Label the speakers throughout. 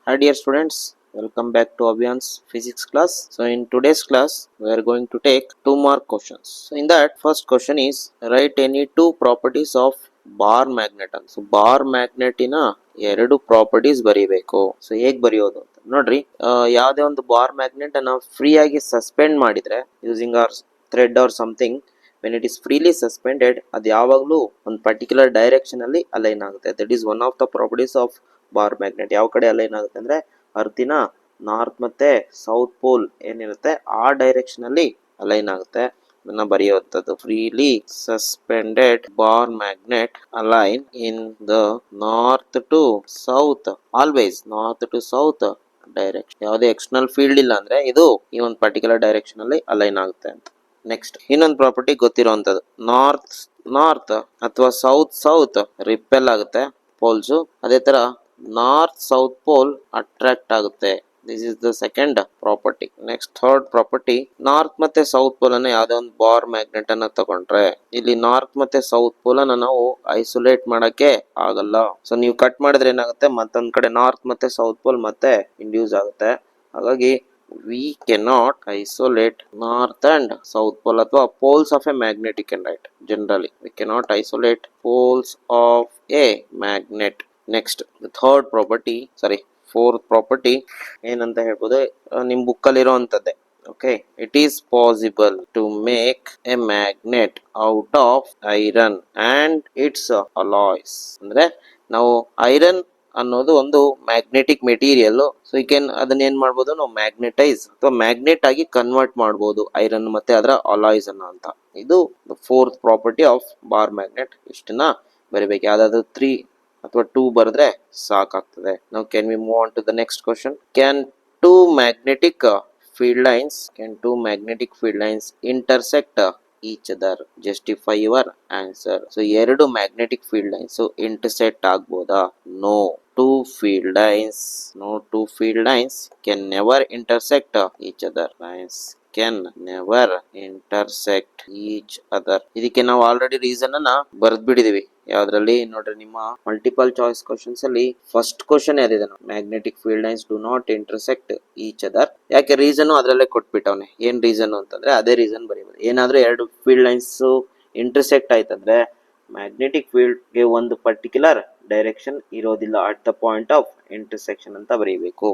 Speaker 1: Hi dear students, welcome back to Abhiyan's physics class. So in today's class, we are going to take 2 more questions. So in that, first question is write any 2 properties of bar magnet. So bar magnet ಇನ 2 properties ಬರೀಬೇಕು. So ಹೇಗ್ ಬರೆಯೋದು ಅಂತ ನೋಡ್ರಿ, ಯಾವುದೇ ಒಂದು bar magnet ಅನ್ನ free ಆಗಿ ಸಸ್ಪೆಂಡ್ ಮಾಡಿದ್ರೆ using or thread or something, when it is freely suspended, ಅದು ಯಾವಾಗಲೂ ಒಂದು ಪರ್ಟಿಕ್ಯುಲರ್ ಡೈರೆಕ್ಷನ್ ಅಲ್ಲಿ ಅಲೈನ್ ಆಗುತ್ತೆ. That is one of the properties of bar magnet. ಯಾವ ಕಡೆ ಅಲೈನ್ ಆಗುತ್ತೆ ಅಂದ್ರೆ ಅರ್ತಿನ ನಾರ್ತ್ ಮತ್ತೆ ಸೌತ್ ಪೋಲ್ ಏನಿರುತ್ತೆ ಆ ಡೈರೆಕ್ಷನ್ ಅಲ್ಲಿ ಅಲೈನ್ ಆಗುತ್ತೆ. ಅದನ್ನ ಬರೆಯುವಂಥದ್ದು, freely suspended bar magnet align in the north to south, always north to south direction. ಯಾವುದೇ ಎಕ್ಸ್ಟರ್ನಲ್ ಫೀಲ್ಡ್ ಇಲ್ಲ ಅಂದ್ರೆ ಇದು ಈ ಒಂದು ಪರ್ಟಿಕ್ಯುಲರ್ ಡೈರೆಕ್ಷನ್ ಅಲ್ಲಿ ಅಲೈನ್ ಆಗುತ್ತೆ ಅಂತ. ನೆಕ್ಸ್ಟ್ ಇನ್ನೊಂದು ಪ್ರಾಪರ್ಟಿ ಗೊತ್ತಿರುವಂತದ್ದು, ನಾರ್ತ್ ಅಥವಾ ಸೌತ್ ರಿಪೆಲ್ ಆಗುತ್ತೆ ಪೋಲ್ಸ್. ಅದೇ ತರ ನಾರ್ತ್ ಸೌತ್ ಪೋಲ್ ಅಟ್ರಾಕ್ಟ್ ಆಗುತ್ತೆ. This is the second property. Next third property, north ಮತ್ತೆ ಸೌತ್ ಪೋಲ್ ಅನ್ನ ಯಾವ್ದೇ ಒಂದು ಬಾರ್ ಮ್ಯಾಗ್ನೆಟ್ ಅನ್ನ ತಗೊಂಡ್ರೆ ಇಲ್ಲಿ ನಾರ್ತ್ ಮತ್ತೆ ಸೌತ್ ಪೋಲ್ ಅನ್ನ ನಾವು ಐಸೋಲೇಟ್ ಮಾಡಕ್ಕೆ ಆಗಲ್ಲ. ಸೊ ನೀವು ಕಟ್ ಮಾಡಿದ್ರೆ ಏನಾಗುತ್ತೆ, ಮತ್ತೊಂದ್ ಕಡೆ ನಾರ್ತ್ ಮತ್ತೆ ಸೌತ್ ಪೋಲ್ ಮತ್ತೆ ಇಂಡ್ಯೂಸ್ ಆಗುತ್ತೆ. ಹಾಗಾಗಿ we cannot isolate north and south pole ಅಥವಾ poles of a magnet. You can write generally we cannot isolate poles of a magnet. Next the third property, fourth property ಏನಂತ ಹೇಳ್ಬೋದು, ನಿಮ್ book ಅಲ್ಲಿ ಇರುವಂತದ್ದೇ. Okay, it is possible to make a magnet out of iron and its alloys. ಅಂದ್ರೆ ನಾವು iron ಅನ್ನೋದು ಒಂದು magnetic material. So ಈ can ಅದನ್ನ ಏನ್ ಮಾಡ್ಬೋದು, ನಾವು ಮ್ಯಾಗ್ನೆಟೈಸ್ ಅಥವಾ ಮ್ಯಾಗ್ನೆಟ್ ಆಗಿ ಕನ್ವರ್ಟ್ ಮಾಡ್ಬೋದು ಐರನ್ ಮತ್ತೆ ಅದರ ಅಲಾಯ್ಸ್ ಅನ್ನ ಅಂತ. ಇದು fourth property of bar magnet. ಇಷ್ಟನ್ನ ಬರಿಬೇಕು. ಯಾವ್ದಾದ್ರು 3 ಅಥವಾ 2 ಬರೆದ್ರೆ ಸಾಕಾಗ್ತದೆ. ನಾವು can we move on to the next question. Can two magnetic field lines intersect each other? Justify your answer. So 2 magnetic field lines intersect ಆಗ್ಬೋದಾ? No two field lines can never intersect each other. Lines can never intersect each other. ಇದಕ್ಕೆ ನಾವು already reason ಅನ್ನ ಬರ್ದ್ಬಿಟ್ಟಿದೀವಿ. ಯಾವ್ದ್ರಲ್ಲಿ ನೋಡ್ರಿ, ನಿಮ್ಮ multiple choice questions ಅಲ್ಲಿ first question ಯಾವ್ದಿದೆ, magnetic field lines do not intersect each other. ಯಾಕೆ ರೀಸನ್ ಅದ್ರಲ್ಲೇ ಕೊಟ್ಬಿಟ್ಟವನೆ. ಏನ್ ರೀಸನ್ ಅಂತಂದ್ರೆ ಅದೇ ರೀಸನ್ ಬರೀಬಹುದು. ಏನಾದ್ರೂ 2 ಫೀಲ್ಡ್ ಲೈನ್ಸ್ ಇಂಟರ್ಸೆಕ್ಟ್ ಆಯ್ತಂದ್ರೆ ಮ್ಯಾಗ್ನೆಟಿಕ್ ಫೀಲ್ಡ್ ಗೆ ಒಂದು ಪರ್ಟಿಕ್ಯುಲರ್ ಡೈರೆಕ್ಷನ್ ಇರೋದಿಲ್ಲ at the point of intersection ಅಂತ ಬರೀಬೇಕು.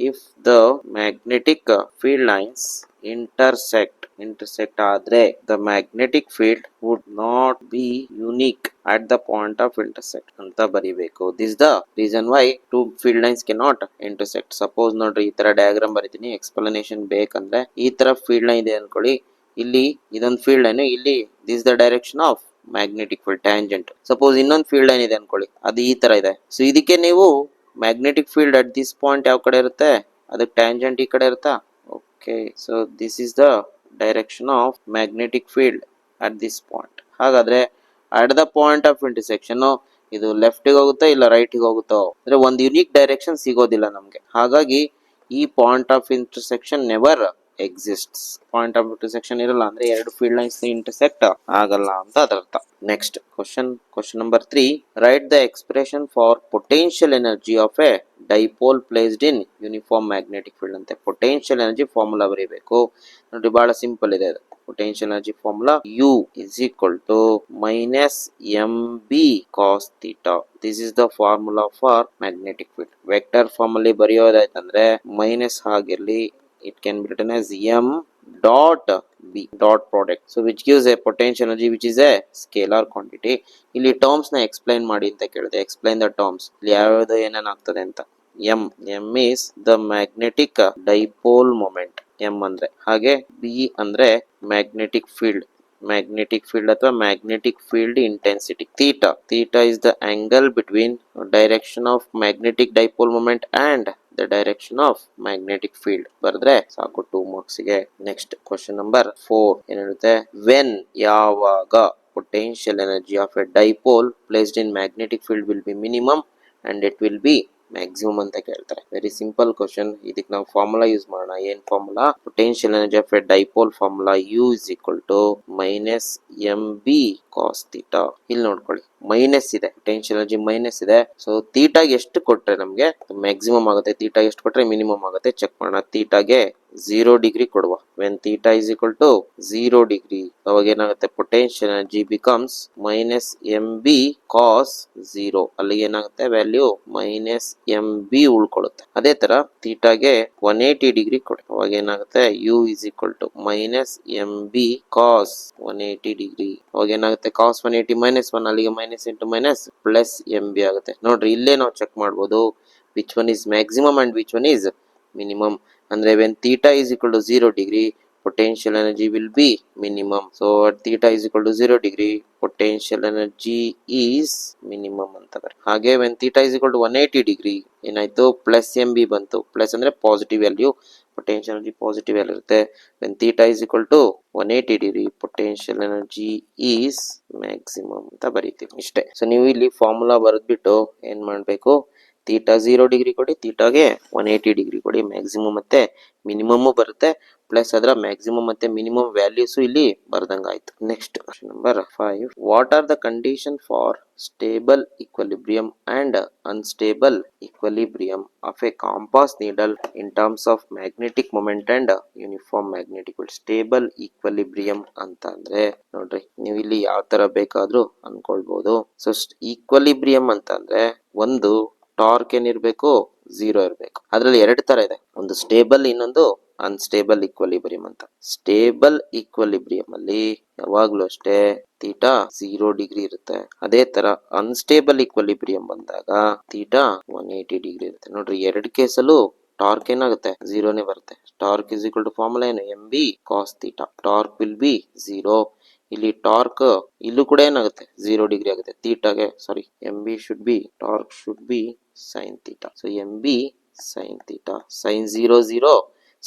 Speaker 1: if the magnetic field lines intersect ಆದ್ರೆ the magnetic field would not be unique at the point of intersect ಅಂತ ಬರೀಬೇಕು. this is the reason why 2 field lines cannot intersect. suppose ನೋಡ್ರಿ, ಈ ತರ diagram ಬರೀತೀನಿ, explanation ಬೇಕಂದ್ರೆ ಈ ತರ ಫೀಲ್ಡ್ ಲೈನ್ ಇದೆ ಅನ್ಕೊಳ್ಳಿ. ಇಲ್ಲಿ ಇದೊಂದು ಫೀಲ್ಡ್ ಲೈನ್, ಇಲ್ಲಿ this is the direction of magnetic field tangent. Suppose ಇನ್ನೊಂದು ಫೀಲ್ಡ್ ಲೈನ್ ಇದೆ ಅನ್ಕೊಳ್ಳಿ, ಅದು ಈ ತರ ಇದೆ. ಸೊ ಇದಕ್ಕೆ ನೀವು magnetic field at this point ಯಾವ ಕಡೆ ಇರುತ್ತೆ, ಅದಕ್ಕೆ ಟ್ಯಾಂಜೆಂಟ್ ಈ ಕಡೆ ಇರುತ್ತಾ? Okay, so this is the direction of magnetic field at this point. ಹಾಗಾದ್ರೆ at the point of intersection ಇದು ಲೆಫ್ಟ್ ಗೆ ಹೋಗುತ್ತಾ ಇಲ್ಲ ರೈಟ್ ಗೆ ಹೋಗುತ್ತೋ ಅಂದ್ರೆ ಒಂದು ಯುನಿಕ್ ಡೈರೆಕ್ಷನ್ ಸಿಗೋದಿಲ್ಲ ನಮ್ಗೆ. ಹಾಗಾಗಿ ಈ point of intersection never exists. Point of intersection ಇರಲ್ಲ ಅಂದ್ರೆ 2 ಫೀಲ್ಡ್ ಲೈನ್ಸ್ ಇಂಟರ್ಸೆಕ್ಟ್ ಆಗಲ್ಲ ಅಂತ ಅದರ್ಥ. Next question number 3, write the expression for potential energy of a dipole placed in uniform magnetic field ಅಂತೆ. ಪೊಟೆನ್ಷಿಯಲ್ ಎನರ್ಜಿ ಫಾರ್ಮುಲಾ ಬರೀಬೇಕು. ನೋಡಿ, ಬಹಳ simple ಇದೆ. Potential energy formula U is equal to minus mb cos theta. This is the formula for magnetic field. Vector form ಅಲ್ಲಿ ಬರೆಯೋದಾಯ್ತಂದ್ರೆ minus ಆಗಿರ್ಲಿ, it can be written as m dot b dot product, so which gives a potential energy which is a scalar quantity. ಇಲ್ಲಿ terms ನ explain ಮಾಡಿ ಅಂತ ಕೇಳಿದೆ. Explain the terms. ಇಲ್ಲಿ ಯಾವ್ದು ಏನೇನಾಗ್ತದೆ ಅಂತ. m is the magnetic dipole moment, m ಅಂದ್ರೆ. ಹಾಗೆ b ಅಂದ್ರೆ ಮ್ಯಾಗ್ನೆಟಿಕ್ ಫೀಲ್ಡ್ ಅಥವಾ magnetic field intensity. theta is the angle between direction of magnetic dipole moment and the direction of magnetic field. ಬರೆದ್ರೆ ಸಾಕು 2 marks ಗೆ. ನೆಕ್ಸ್ಟ್ ಕ್ವಶನ್ ನಂಬರ್ 4 ಏನ್ ಹೇಳುತ್ತೆ, when ಯಾವಾಗ potential energy of a dipole placed in magnetic field will be minimum and it will be maximum ಅಂತ ಕೇಳ್ತಾರೆ. Very simple question. ಇದಕ್ಕೆ ನಾವು ಫಾರ್ಮುಲಾ ಯೂಸ್ ಮಾಡೋಣ. ಏನ್ formula? Potential energy of a dipole formula U is equal to minus mb cos theta. ಇಲ್ಲಿ ನೋಡ್ಕೊಳ್ಳಿ minus ಇದೆ, potential energy minus ಇದೆ. ಸೊ ಥೀಟಾಗೆ ಎಷ್ಟು ಕೊಟ್ರೆ ನಮ್ಗೆ ಮ್ಯಾಕ್ಸಿಮಮ್ ಆಗುತ್ತೆ, ಥೀಟಾ ಎಷ್ಟು ಕೊಟ್ರೆ ಮಿನಿಮಮ್ ಆಗುತ್ತೆ ಚೆಕ್ ಮಾಡೋಣ. ಥೀಟಾಗೆ 0 ಡಿಗ್ರಿ ಕೊಡುವ. When theta is equal to 0 degree, ಅವಾಗ ಏನಾಗುತ್ತೆ? Potential energy becomes minus M B cos 0. ಅಲ್ಲಿಗೆ ಏನಾಗುತ್ತೆ? ವ್ಯಾಲ್ಯೂ ಮೈನಸ್ ಎಂ ಬಿ ಉಳ್ಕೊಳ್ಳುತ್ತೆ. ಅದೇ ತರ ಥೀಟಾಗೆ 180 ಡಿಗ್ರಿ ಕೊಡಿ, ಅವಾಗ ಏನಾಗುತ್ತೆ? U is equal to minus M B cos 180 degree. ಅವಾಗ ಏನಾಗುತ್ತೆ? ಕಾಸ್ 180 ಮೈನಸ್ 1, ಅಲ್ಲಿಗೆ minus into minus plus M B ಆಗುತ್ತೆ. ನೋಡ್ರಿ, ಇಲ್ಲೇ ನಾವು ಚೆಕ್ ಮಾಡ್ಬೋದು which one is maximum and which one is minimum. ಅಂದ್ರೆ when theta is equal to 0 degree, potential energy will be minimum. So at theta is equal to 0 degree, potential energy is minimum ಅಂತ ಬರುತ್ತೆ. ಹಾಗೆ when theta is equal to 180 degree ಏನಾಯ್ತು? Plus M B ಬಂತು. Plus ಅಂದ್ರೆ positive value, potential energy positive value ಇರುತ್ತೆ. when theta is equal to 180 degree, potential energy is maximum ಅಂತ ಬರೀತೀವಿ. ಇಷ್ಟೇ. So ನೀವು ಇಲ್ಲಿ ಫಾರ್ಮುಲಾ ಬರೆದ್ಬಿಟ್ಟು ಏನ್ ಮಾಡ್ಬೇಕು? ಥೀಟಾ 0 ಡಿಗ್ರಿ ಕೊಡಿ, ಥೀಟಾಗೆ 180 ಡಿಗ್ರಿ ಕೊಡಿ, ಮ್ಯಾಕ್ಸಿಮಮ್ ಮತ್ತೆ ಮಿನಿಮಮ್ ಬರುತ್ತೆ. ಪ್ಲಸ್ ಅದರ ಮ್ಯಾಕ್ಸಿಮಮ್ ಮತ್ತೆ ಮಿನಿಮಮ್ ವ್ಯಾಲ್ಯೂಸ್ ಇಲ್ಲಿ ಬರ್ದಂಗ ಆಯ್ತು. Next number 5. What are the condition for stable equilibrium and unstable equilibrium of A compass needle in terms of magnetic moment and uniform magnetic field? Stable equilibrium ಅಂತ ಅಂದ್ರೆ ನೋಡ್ರಿ, ನೀವು ಇಲ್ಲಿ ಯಾವ ತರ ಬೇಕಾದ್ರೂ ಅನ್ಕೊಳ್ಬಹುದು. ಸೊ ಈಕ್ವಿಲಿಬ್ರಿಯಂ ಅಂತ ಅಂದ್ರೆ ಒಂದು ಟಾರ್ಕ್ ಏನಿರ್ಬೇಕು? 0 ಇರಬೇಕು. ಅದ್ರಲ್ಲಿ ಎರಡು ತರ ಇದೆ, ಒಂದು ಸ್ಟೇಬಲ್, ಇನ್ನೊಂದು ಅನ್ಸ್ಟೇಬಲ್ ಈಕ್ವಿಲಿಬ್ರಿಯಂ ಅಂತ. ಸ್ಟೇಬಲ್ ಈಕ್ವಿಲಿಬ್ರಿಯಂ ಅಲ್ಲಿ ಯಾವಾಗ್ಲೂ ಅಷ್ಟೇ ಥೀಟಾ 0 ಡಿಗ್ರಿ ಇರುತ್ತೆ. ಅದೇ ತರ ಅನ್ಸ್ಟೇಬಲ್ ಈಕ್ವಿಲಿಬ್ರಿಯಂ ಬಂದಾಗ ಥೀಟಾ 180 ಡಿಗ್ರಿ ಇರುತ್ತೆ. ನೋಡ್ರಿ, ಎರಡು ಕೇಸಲ್ಲೂ ಟಾರ್ಕ್ ಏನಾಗುತ್ತೆ? 0ನೇ ಬರುತ್ತೆ. Torque is equal to formula ಏನು? M B cos theta. Torque will be 0. ಇಲ್ಲಿ ಟಾರ್ಕ್ ಇಲ್ಲೂ ಕೂಡ ಏನಾಗುತ್ತೆ? 0 ಡಿಗ್ರಿ ಆಗುತ್ತೆ. ಥೀಟಾಗೆ sorry, M B should be, torque should be sine theta. So M B sine theta. Sign 0 0,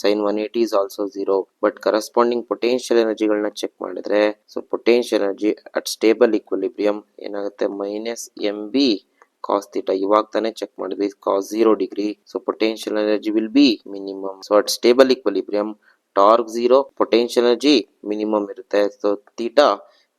Speaker 1: sine 180 is also 0. But corresponding ಪೊಟೆನ್ಶಿಯಲ್ ಎನರ್ಜಿಗಳನ್ನ check ಮಾಡಿದ್ರೆ, so potential energy at stable equilibrium ಏನಾಗುತ್ತೆ? Minus M B cos theta. ಇವಾಗ ತಾನೇ check ಮಾಡಿದ್ವಿ, cos 0 degree. So potential energy will be minimum. So at stable equilibrium torque 0, potential energy minimum ಇರುತ್ತೆ. So theta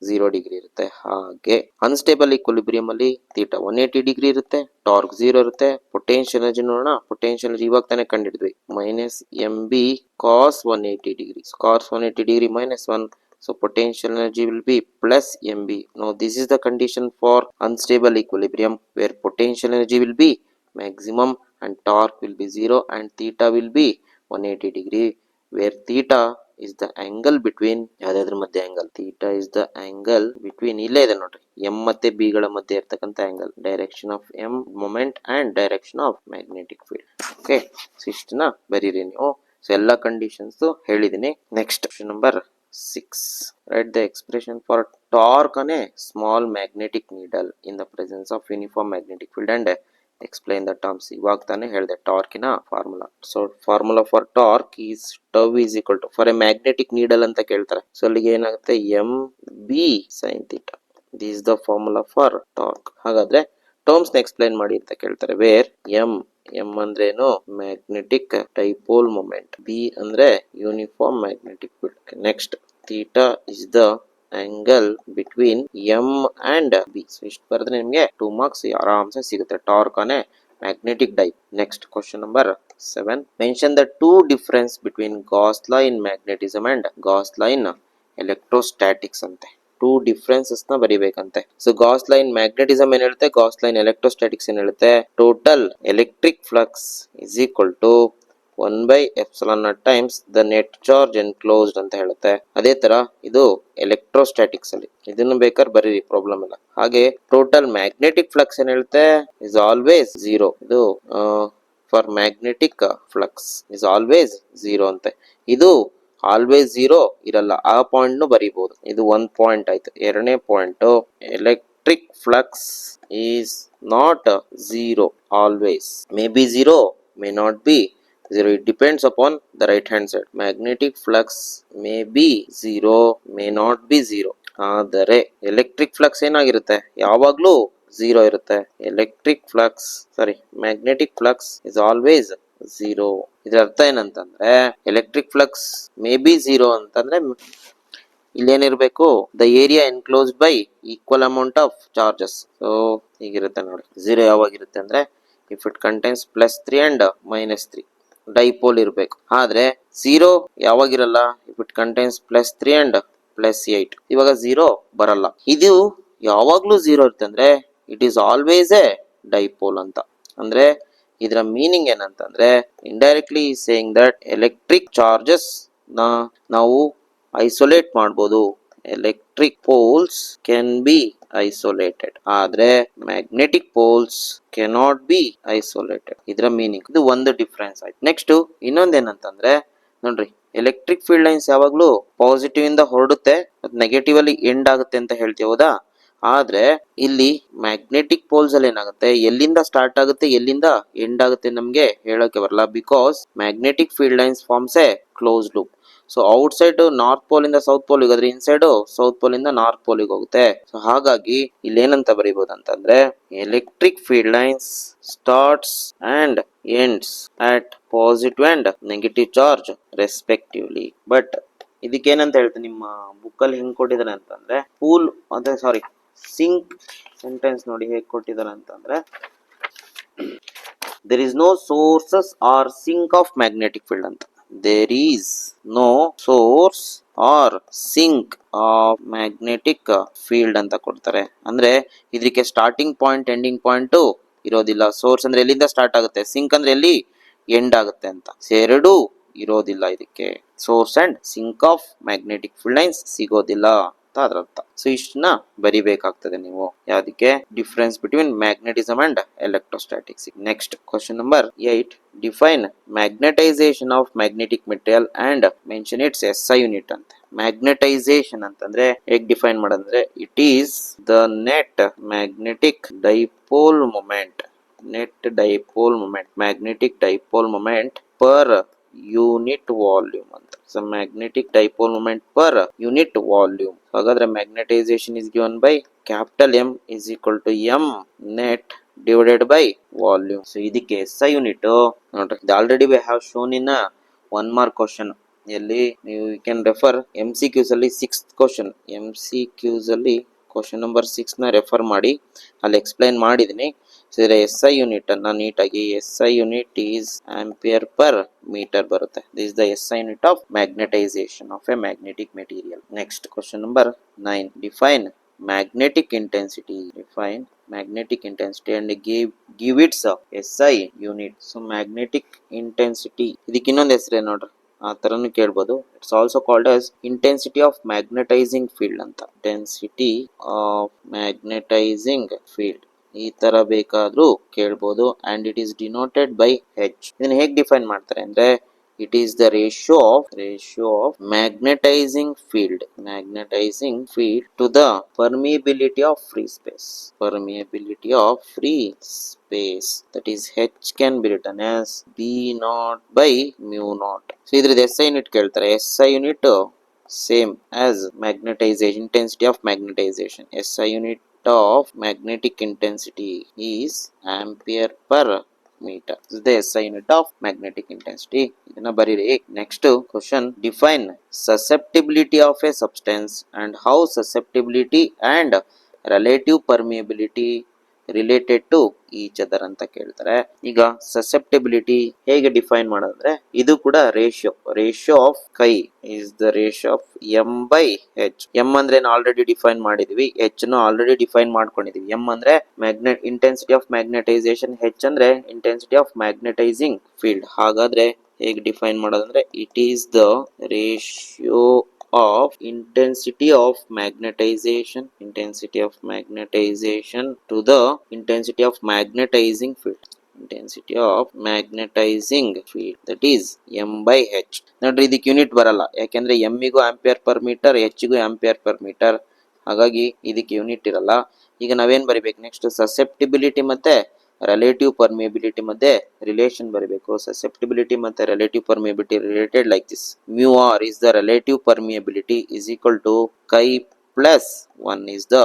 Speaker 1: 0 degree ಇರುತ್ತೆ. ಹಾಗೆ unstable equilibrium ಅಲ್ಲಿ theta 180 degree ಇರುತ್ತೆ, torque 0 ಇರುತ್ತೆ. ಪೊಟೆನ್ಶಿಯಲ್ ಎನರ್ಜಿ ನೋಡೋಣ. ಪೊಟೆನ್ಶಿಯಲ್ ಎನರ್ಜಿ ಇವಾಗ ತಾನೇ ಕಂಡಿಡಿದ್ವಿ, minus M B cos 180 degree. Cos 180 degree minus 1. So potential energy will be plus mb. Now this is the condition for unstable equilibrium, where potential energy will be maximum and torque will be 0 and theta will be 180 degree, where theta is the angle between ಯಾವ್ದಾದ್ರ ಮಧ್ಯೆ angle? theta is the angle between, ಇಲ್ಲೇ ಇದೆ ನೋಡ್ರಿ, m ಮತ್ತೆ b ಗಳ ಮಧ್ಯೆ ಇರ್ತಕ್ಕಂಥ angle, direction of m moment and direction of magnetic field. Okay, so ಇಷ್ಟನ್ನ ಬರೀರಿ ನೀವು. ಸೊ ಎಲ್ಲ ಕಂಡೀಷನ್ಸ್ ಹೇಳಿದೀನಿ. Next question number 6. Write the expression for torque on a small magnetic needle in the presence of uniform magnetic field and explain the terms. ಇವಾಗ ತಾನೇ ಹೇಳಿದೆ ಟಾರ್ಕಿನ formula. So formula for torque is tau is equal to, for a magnetic needle ಅಂತ ಕೇಳ್ತಾರೆ. So ಅಲ್ಲಿಗೆ ಏನಾಗುತ್ತೆ? M B sine theta. This is the formula for torque. ಹಾಗಾದ್ರೆ terms ನ ಎಕ್ಸ್ಪ್ಲೈನ್ ಮಾಡಿ ಅಂತ ಕೇಳ್ತಾರೆ. ವೇರ್ ಎಂ ಅಂದ್ರೇನು? Magnetic dipole moment. ಬಿ ಅಂದ್ರೆ uniform magnetic field. Next theta is the angle between M and B. So ಇಷ್ಟು ಬರೆದ್ರೆ ನಿಮ್ಗೆ 2 ಮಾರ್ಕ್ಸ್ ಆರಾಮ್ಸೆ ಸಿಗುತ್ತೆ. Torque on a magnetic dip. Next question number 7. Mention the two difference between Gauss law in magnetism and Gauss law in electrostatics ಅಂತೆ. Two differences ನ ಬರಿಬೇಕಂತೆ. So Gauss law in magnetism ಏನ್ ಹೇಳುತ್ತೆ? ಗಾಸ್ ಲಾ ಇನ್ ಎಲೆಕ್ಟ್ರೋಸ್ಟಾಟಿಕ್ಸ್ ಏನ್ ಹೇಳುತ್ತೆ? Total electric flux is equal to 1/ε0 times the net charge enclosed ಅಂತ ಹೇಳುತ್ತೆ. ಅದೇ ತರ ಇದು ಎಲೆಕ್ಟ್ರೋಸ್ಟಾಟಿಕ್ಸ್ ಅಲ್ಲಿ, ಇದನ್ನು ಬೇಕಾದ್ರೆ ಬರೀರಿ, ಪ್ರಾಬ್ಲಮ್ ಇಲ್ಲ. ಹಾಗೆ ಟೋಟಲ್ ಮ್ಯಾಗ್ನೆಟಿಕ್ ಫ್ಲಕ್ಸ್ ಏನ್ ಹೇಳುತ್ತೆ? Is always 0. ಇದು for magnetic flux is always 0 ಅಂತೆ. ಇದು ಆಲ್ವೇಸ್ 0 ಇರಲ್ಲ, ಆ ಪಾಯಿಂಟ್ ನು ಬರೀಬಹುದು. ಇದು 1 ಪಾಯಿಂಟ್ ಆಯ್ತು. ಎರಡನೇ point, electric flux is not 0 always. May be 0, may not be 0. It depends upon the right hand side. Magnetic flux may be 0, may not be 0. ಆದರೆ electric flux ಏನಾಗಿರುತ್ತೆ? ಯಾವಾಗ್ಲೂ 0 ಇರುತ್ತೆ. Magnetic flux is always 0. ಇದ್ರ ಅರ್ಥ ಏನಂತಂದ್ರೆ electric flux May be 0 ಅಂತಂದ್ರೆ ಇಲ್ಲೇನಿರ್ಬೇಕು, the area enclosed by equal amount of charges. So ಹೀಗಿರುತ್ತೆ ನೋಡಿ. 0 ಯಾವಾಗಿರುತ್ತೆ ಅಂದ್ರೆ if it contains +3 and -3 dipole ಇರಬೇಕು. ಆದ್ರೆ 0 ಯಾವಾಗಿರಲ್ಲ, ಇಫ್ ಇಟ್ ಕಂಟೈನ್ಸ್ +3 ಅಂಡ್ +8. ಇವಾಗ 0 ಬರಲ್ಲ. ಇದು ಯಾವಾಗ್ಲೂ 0 ಇರುತ್ತೆ ಅಂದ್ರೆ it is always a dipole ಅಂತ. ಅಂದ್ರೆ ಇದರ ಮೀನಿಂಗ್ ಏನಂತಂದ್ರೆ indirectly saying that electric charges ನಾವು ಐಸೋಲೇಟ್ ಮಾಡ್ಬೋದು. Electric poles can be isolated, ಆದ್ರೆ magnetic poles cannot be isolated. ಇದರ ಮೀನಿಂಗ್ ಇದು ಒಂದು ಡಿಫ್ರೆನ್ಸ್ ಆಯ್ತು. ನೆಕ್ಸ್ಟ್ ಇನ್ನೊಂದೇನಂತಂದ್ರೆ ನೋಡ್ರಿ, ಎಲೆಕ್ಟ್ರಿಕ್ ಫೀಲ್ಡ್ ಲೈನ್ಸ್ ಯಾವಾಗ್ಲೂ ಪಾಸಿಟಿವ್ ಇಂದ ಹೊರಡುತ್ತೆ, ನೆಗೆಟಿವ್ ಅಲ್ಲಿ ಎಂಡ್ ಆಗುತ್ತೆ ಅಂತ ಹೇಳ್ತೀವಿ, ಹೌದಾ? ಆದ್ರೆ ಇಲ್ಲಿ ಮ್ಯಾಗ್ನೆಟಿಕ್ ಪೋಲ್ಸ್ ಅಲ್ಲಿ ಏನಾಗುತ್ತೆ, ಎಲ್ಲಿಂದ ಸ್ಟಾರ್ಟ್ ಆಗುತ್ತೆ ಎಲ್ಲಿಂದ ಎಂಡ್ ಆಗುತ್ತೆ ನಮ್ಗೆ ಹೇಳೋಕೆ ಬರಲ್ಲ. Because magnetic field lines forms a close loop. So outside north pole ಇಂದ ಸೌತ್ ಪೋಲ್ ಹೋಗೋದ್ರೆ ಇನ್ಸೈಡ್ ಸೌತ್ ಪೋಲ್ ಇಂದ ನಾರ್ತ್ ಪೋಲ್ ಹೋಗುತ್ತೆ. ಸೊ ಹಾಗಾಗಿ ಇಲ್ಲಿ ಏನಂತ ಬರೀಬಹುದು ಅಂತಂದ್ರೆ electric field lines starts and ends at positive and negative charge respectively. But ಇದಕ್ಕೇನಂತ ಹೇಳ್ತೀನಿ, ನಿಮ್ಮ ಬುಕ್ ಅಲ್ಲಿ ಹೆಂಗ್ ಕೊಟ್ಟಿದ್ದಾರೆ ಅಂತಂದ್ರೆ ಸಿಂಕ್ ಸೆಂಟೆನ್ಸ್ ನೋಡಿ ಹೇಗೆ ಕೊಟ್ಟಿದ್ದಾರೆ ಅಂತಂದ್ರೆ there is no sources or sink of magnetic field ಅಂತ. there is no source or sink of magnetic field ಅಂತ ಕೊಡ್ತಾರೆ. ಅಂದ್ರೆ ಇದಕ್ಕೆ ಸ್ಟಾರ್ಟಿಂಗ್ ಪಾಯಿಂಟ್ ಎಂಡಿಂಗ್ ಪಾಯಿಂಟ್ ಇರೋದಿಲ್ಲ. ಸೋರ್ಸ್ ಅಂದ್ರೆ ಎಲ್ಲಿಂದ ಸ್ಟಾರ್ಟ್ ಆಗುತ್ತೆ, ಸಿಂಕ್ ಅಂದ್ರೆ ಎಲ್ಲಿ ಎಂಡ್ ಆಗುತ್ತೆ ಅಂತ. ಎರಡೂ ಇರೋದಿಲ್ಲ ಇದಕ್ಕೆ. Source and sink of magnetic field lines ಸಿಗೋದಿಲ್ಲ ಅಂತ ಅದ್ರ ಅರ್ಥ. ಸೊ ಇಷ್ಟನ್ನ ಬರಿಬೇಕಾಗ್ತದೆ ನೀವು. ಯಾವ್ದಕ್ಕೆ? Difference between magnetism and electrostatics. Next question number 8. Define magnetisation of magnetic material and mention its SI unit ಅಂತ. ಮ್ಯಾಗ್ನೆಟೈಸೇಷನ್ ಅಂತಂದ್ರೆ ಹೇಗ್ ಡಿಫೈನ್ ಮಾಡೋದಂದ್ರೆ it is the net magnetic dipole moment magnetic dipole moment per unit volume ಅಂತ. So magnetic dipole moment per unit volume. ಹಾಗಾದ್ರೆ magnetisation is given by M is equal to M net divided by volume. So ಇದಕ್ಕೆ SI unit ನೋಡ್ರಿ, ಇದು already we have shown in 1 mark question. ಎಲ್ಲಿ ನೀವು can refer MCQs ಅಲ್ಲಿ 6th question. MCQs ಅಲ್ಲಿ question number 6 ನ refer ಮಾಡಿ, ಅಲ್ಲಿ ಎಕ್ಸ್ಪ್ಲೈನ್ ಮಾಡಿದೀನಿ. ಸೊ ಇದರ SI ಯೂನಿಟ್ ಅನ್ನ ನೀಟಾಗಿ SI unit is ampere per metre ಬರುತ್ತೆ. This is the SI unit of magnetisation of a magnetic material. Next question number 9. Define magnetic intensity and give its SI unit. So magnetic intensity ಇದಕ್ಕೆ ಇನ್ನೊಂದು ಹೆಸರೇ ನೋಡ್ರಿ, ಆ ತರನು ಕೇಳ್ಬೋದು. It's also called as intensity of magnetising field ಅಂತ. Intensity of magnetising field ಈ ತರ ಬೇಕಾದ್ರೂ ಕೇಳ್ಬೋದು. And it is denoted by H. ಇದನ್ನ ಹೇಗೆ ಡಿಫೈನ್ ಮಾಡ್ತಾರೆ ಅಂದ್ರೆ it is the ratio of magnetizing field to the permeability of free space. That is H can be written as B0 by mu0. So idrada SI unit keltare. SI unit same as magnetization, intensity of magnetization. SI unit of magnetic intensity is ampere per meter. This is the SI unit of magnetic intensity. ಇದನ್ನ ಬರೀರಿ. Next question. Define susceptibility of a substance and how susceptibility and relative permeability related to each other ಅಂತ ಕೇಳ್ತಾರೆ. ಈಗ susceptibility ಹೇಗೆ define ಮಾಡೋದಂದ್ರೆ ಇದು ಕೂಡ ratio of chi is the ratio of M by H. M ಅಂದ್ರೆ ಆಲ್ರೆಡಿ ಡಿಫೈನ್ ಮಾಡಿದೀವಿ, H ನು ಆಲ್ರೆಡಿ ಡಿಫೈನ್ ಮಾಡ್ಕೊಂಡಿದೀವಿ. M ಅಂದ್ರೆ ಇಂಟೆನ್ಸಿಟಿ ಆಫ್ ಮ್ಯಾಗ್ನೆಟೈಸೇಷನ್, H ಅಂದ್ರೆ ಇಂಟೆನ್ಸಿಟಿ ಆಫ್ ಮ್ಯಾಗ್ನೆಟೈಸಿಂಗ್ ಫೀಲ್ಡ್. ಹಾಗಾದ್ರೆ ಹೇಗೆ ಡಿಫೈನ್ ಮಾಡೋದಂದ್ರೆ it is the ratio of intensity of magnetization to the intensity of magnetizing field. That is M by H. ನೋಡ್ರಿ ಇದಕ್ಕೆ unit ಬರಲ್ಲ, ಯಾಕೆಂದ್ರೆ M ಗೂ ಆಂಪಿಯರ್ ಪರ್ ಮೀಟರ್, H ಗೂ ಆಂಪಿಯರ್ ಪರ್ ಮೀಟರ್. ಹಾಗಾಗಿ ಇದಕ್ಕೆ ಯೂನಿಟ್ ಇರಲ್ಲ. ಈಗ ನಾವೇನ್ ಬರಿಬೇಕು ನೆಕ್ಸ್ಟ್? ಸಸೆಪ್ಟಿಬಿಲಿಟಿ ಮತ್ತೆ ರಿಲೇಟಿವ್ ಪರ್ಮಿಯಬಿಲಿಟಿ ಮಧ್ಯೆ ರಿಲೇಷನ್ ಬರಬೇಕು. ಸಸೆಪ್ಟಿಬಿಲಿಟಿ ಮತ್ತೆ relative permeability related like this. mu r is the relative permeability is equal to chi plus 1 is the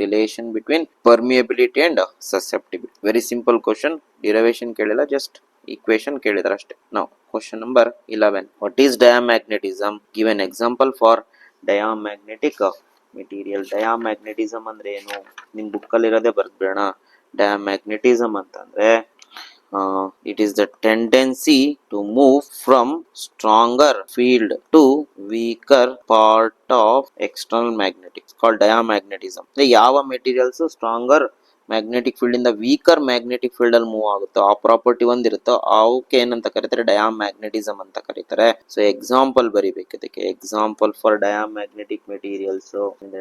Speaker 1: relation between permeability and susceptibility. Very simple question, derivation ಕೇಳಿಲ್ಲ, just equation ಕೇಳಿದಾರೆ ಅಷ್ಟೇ. ನಾವು question number 11, what is diamagnetism? Give an example for diamagnetic material. Diamagnetism ಅಂದ್ರೆ ಏನು? ನಿಮ್ book ಅಲ್ಲಿ ಇರೋದೇ ಬರ್ದ್ಬೇಡ. ಡಯಾಮ್ಯಾಗ್ನೆಟಿಸಮ್ ಅಂತಂದ್ರೆ it is the tendency to move from stronger field to weaker part of external magnetic. It's called diamagnetism. ಯಾವ materials stronger magnetic field ಇಂದ weaker magnetic field ಅಲ್ಲಿ move ಆಗುತ್ತೋ, ಆ ಪ್ರಾಪರ್ಟಿ ಒಂದಿರುತ್ತೋ ಅವಕ್ಕೆ ಏನಂತ ಕರೀತಾರೆ? ಡಯಾಮ್ಯಾಗ್ನೆಟಿಸಮ್ ಅಂತ ಕರೀತಾರೆ. ಸೊ ಎಕ್ಸಾಂಪಲ್ ಬರಿಬೇಕು ಇದಕ್ಕೆ. ಎಕ್ಸಾಂಪಲ್ ಫಾರ್ ಡಯಾಮ್ಯಾಗ್ನೆಟಿಕ್ ಮೆಟೀರಿಯಲ್ಸ್,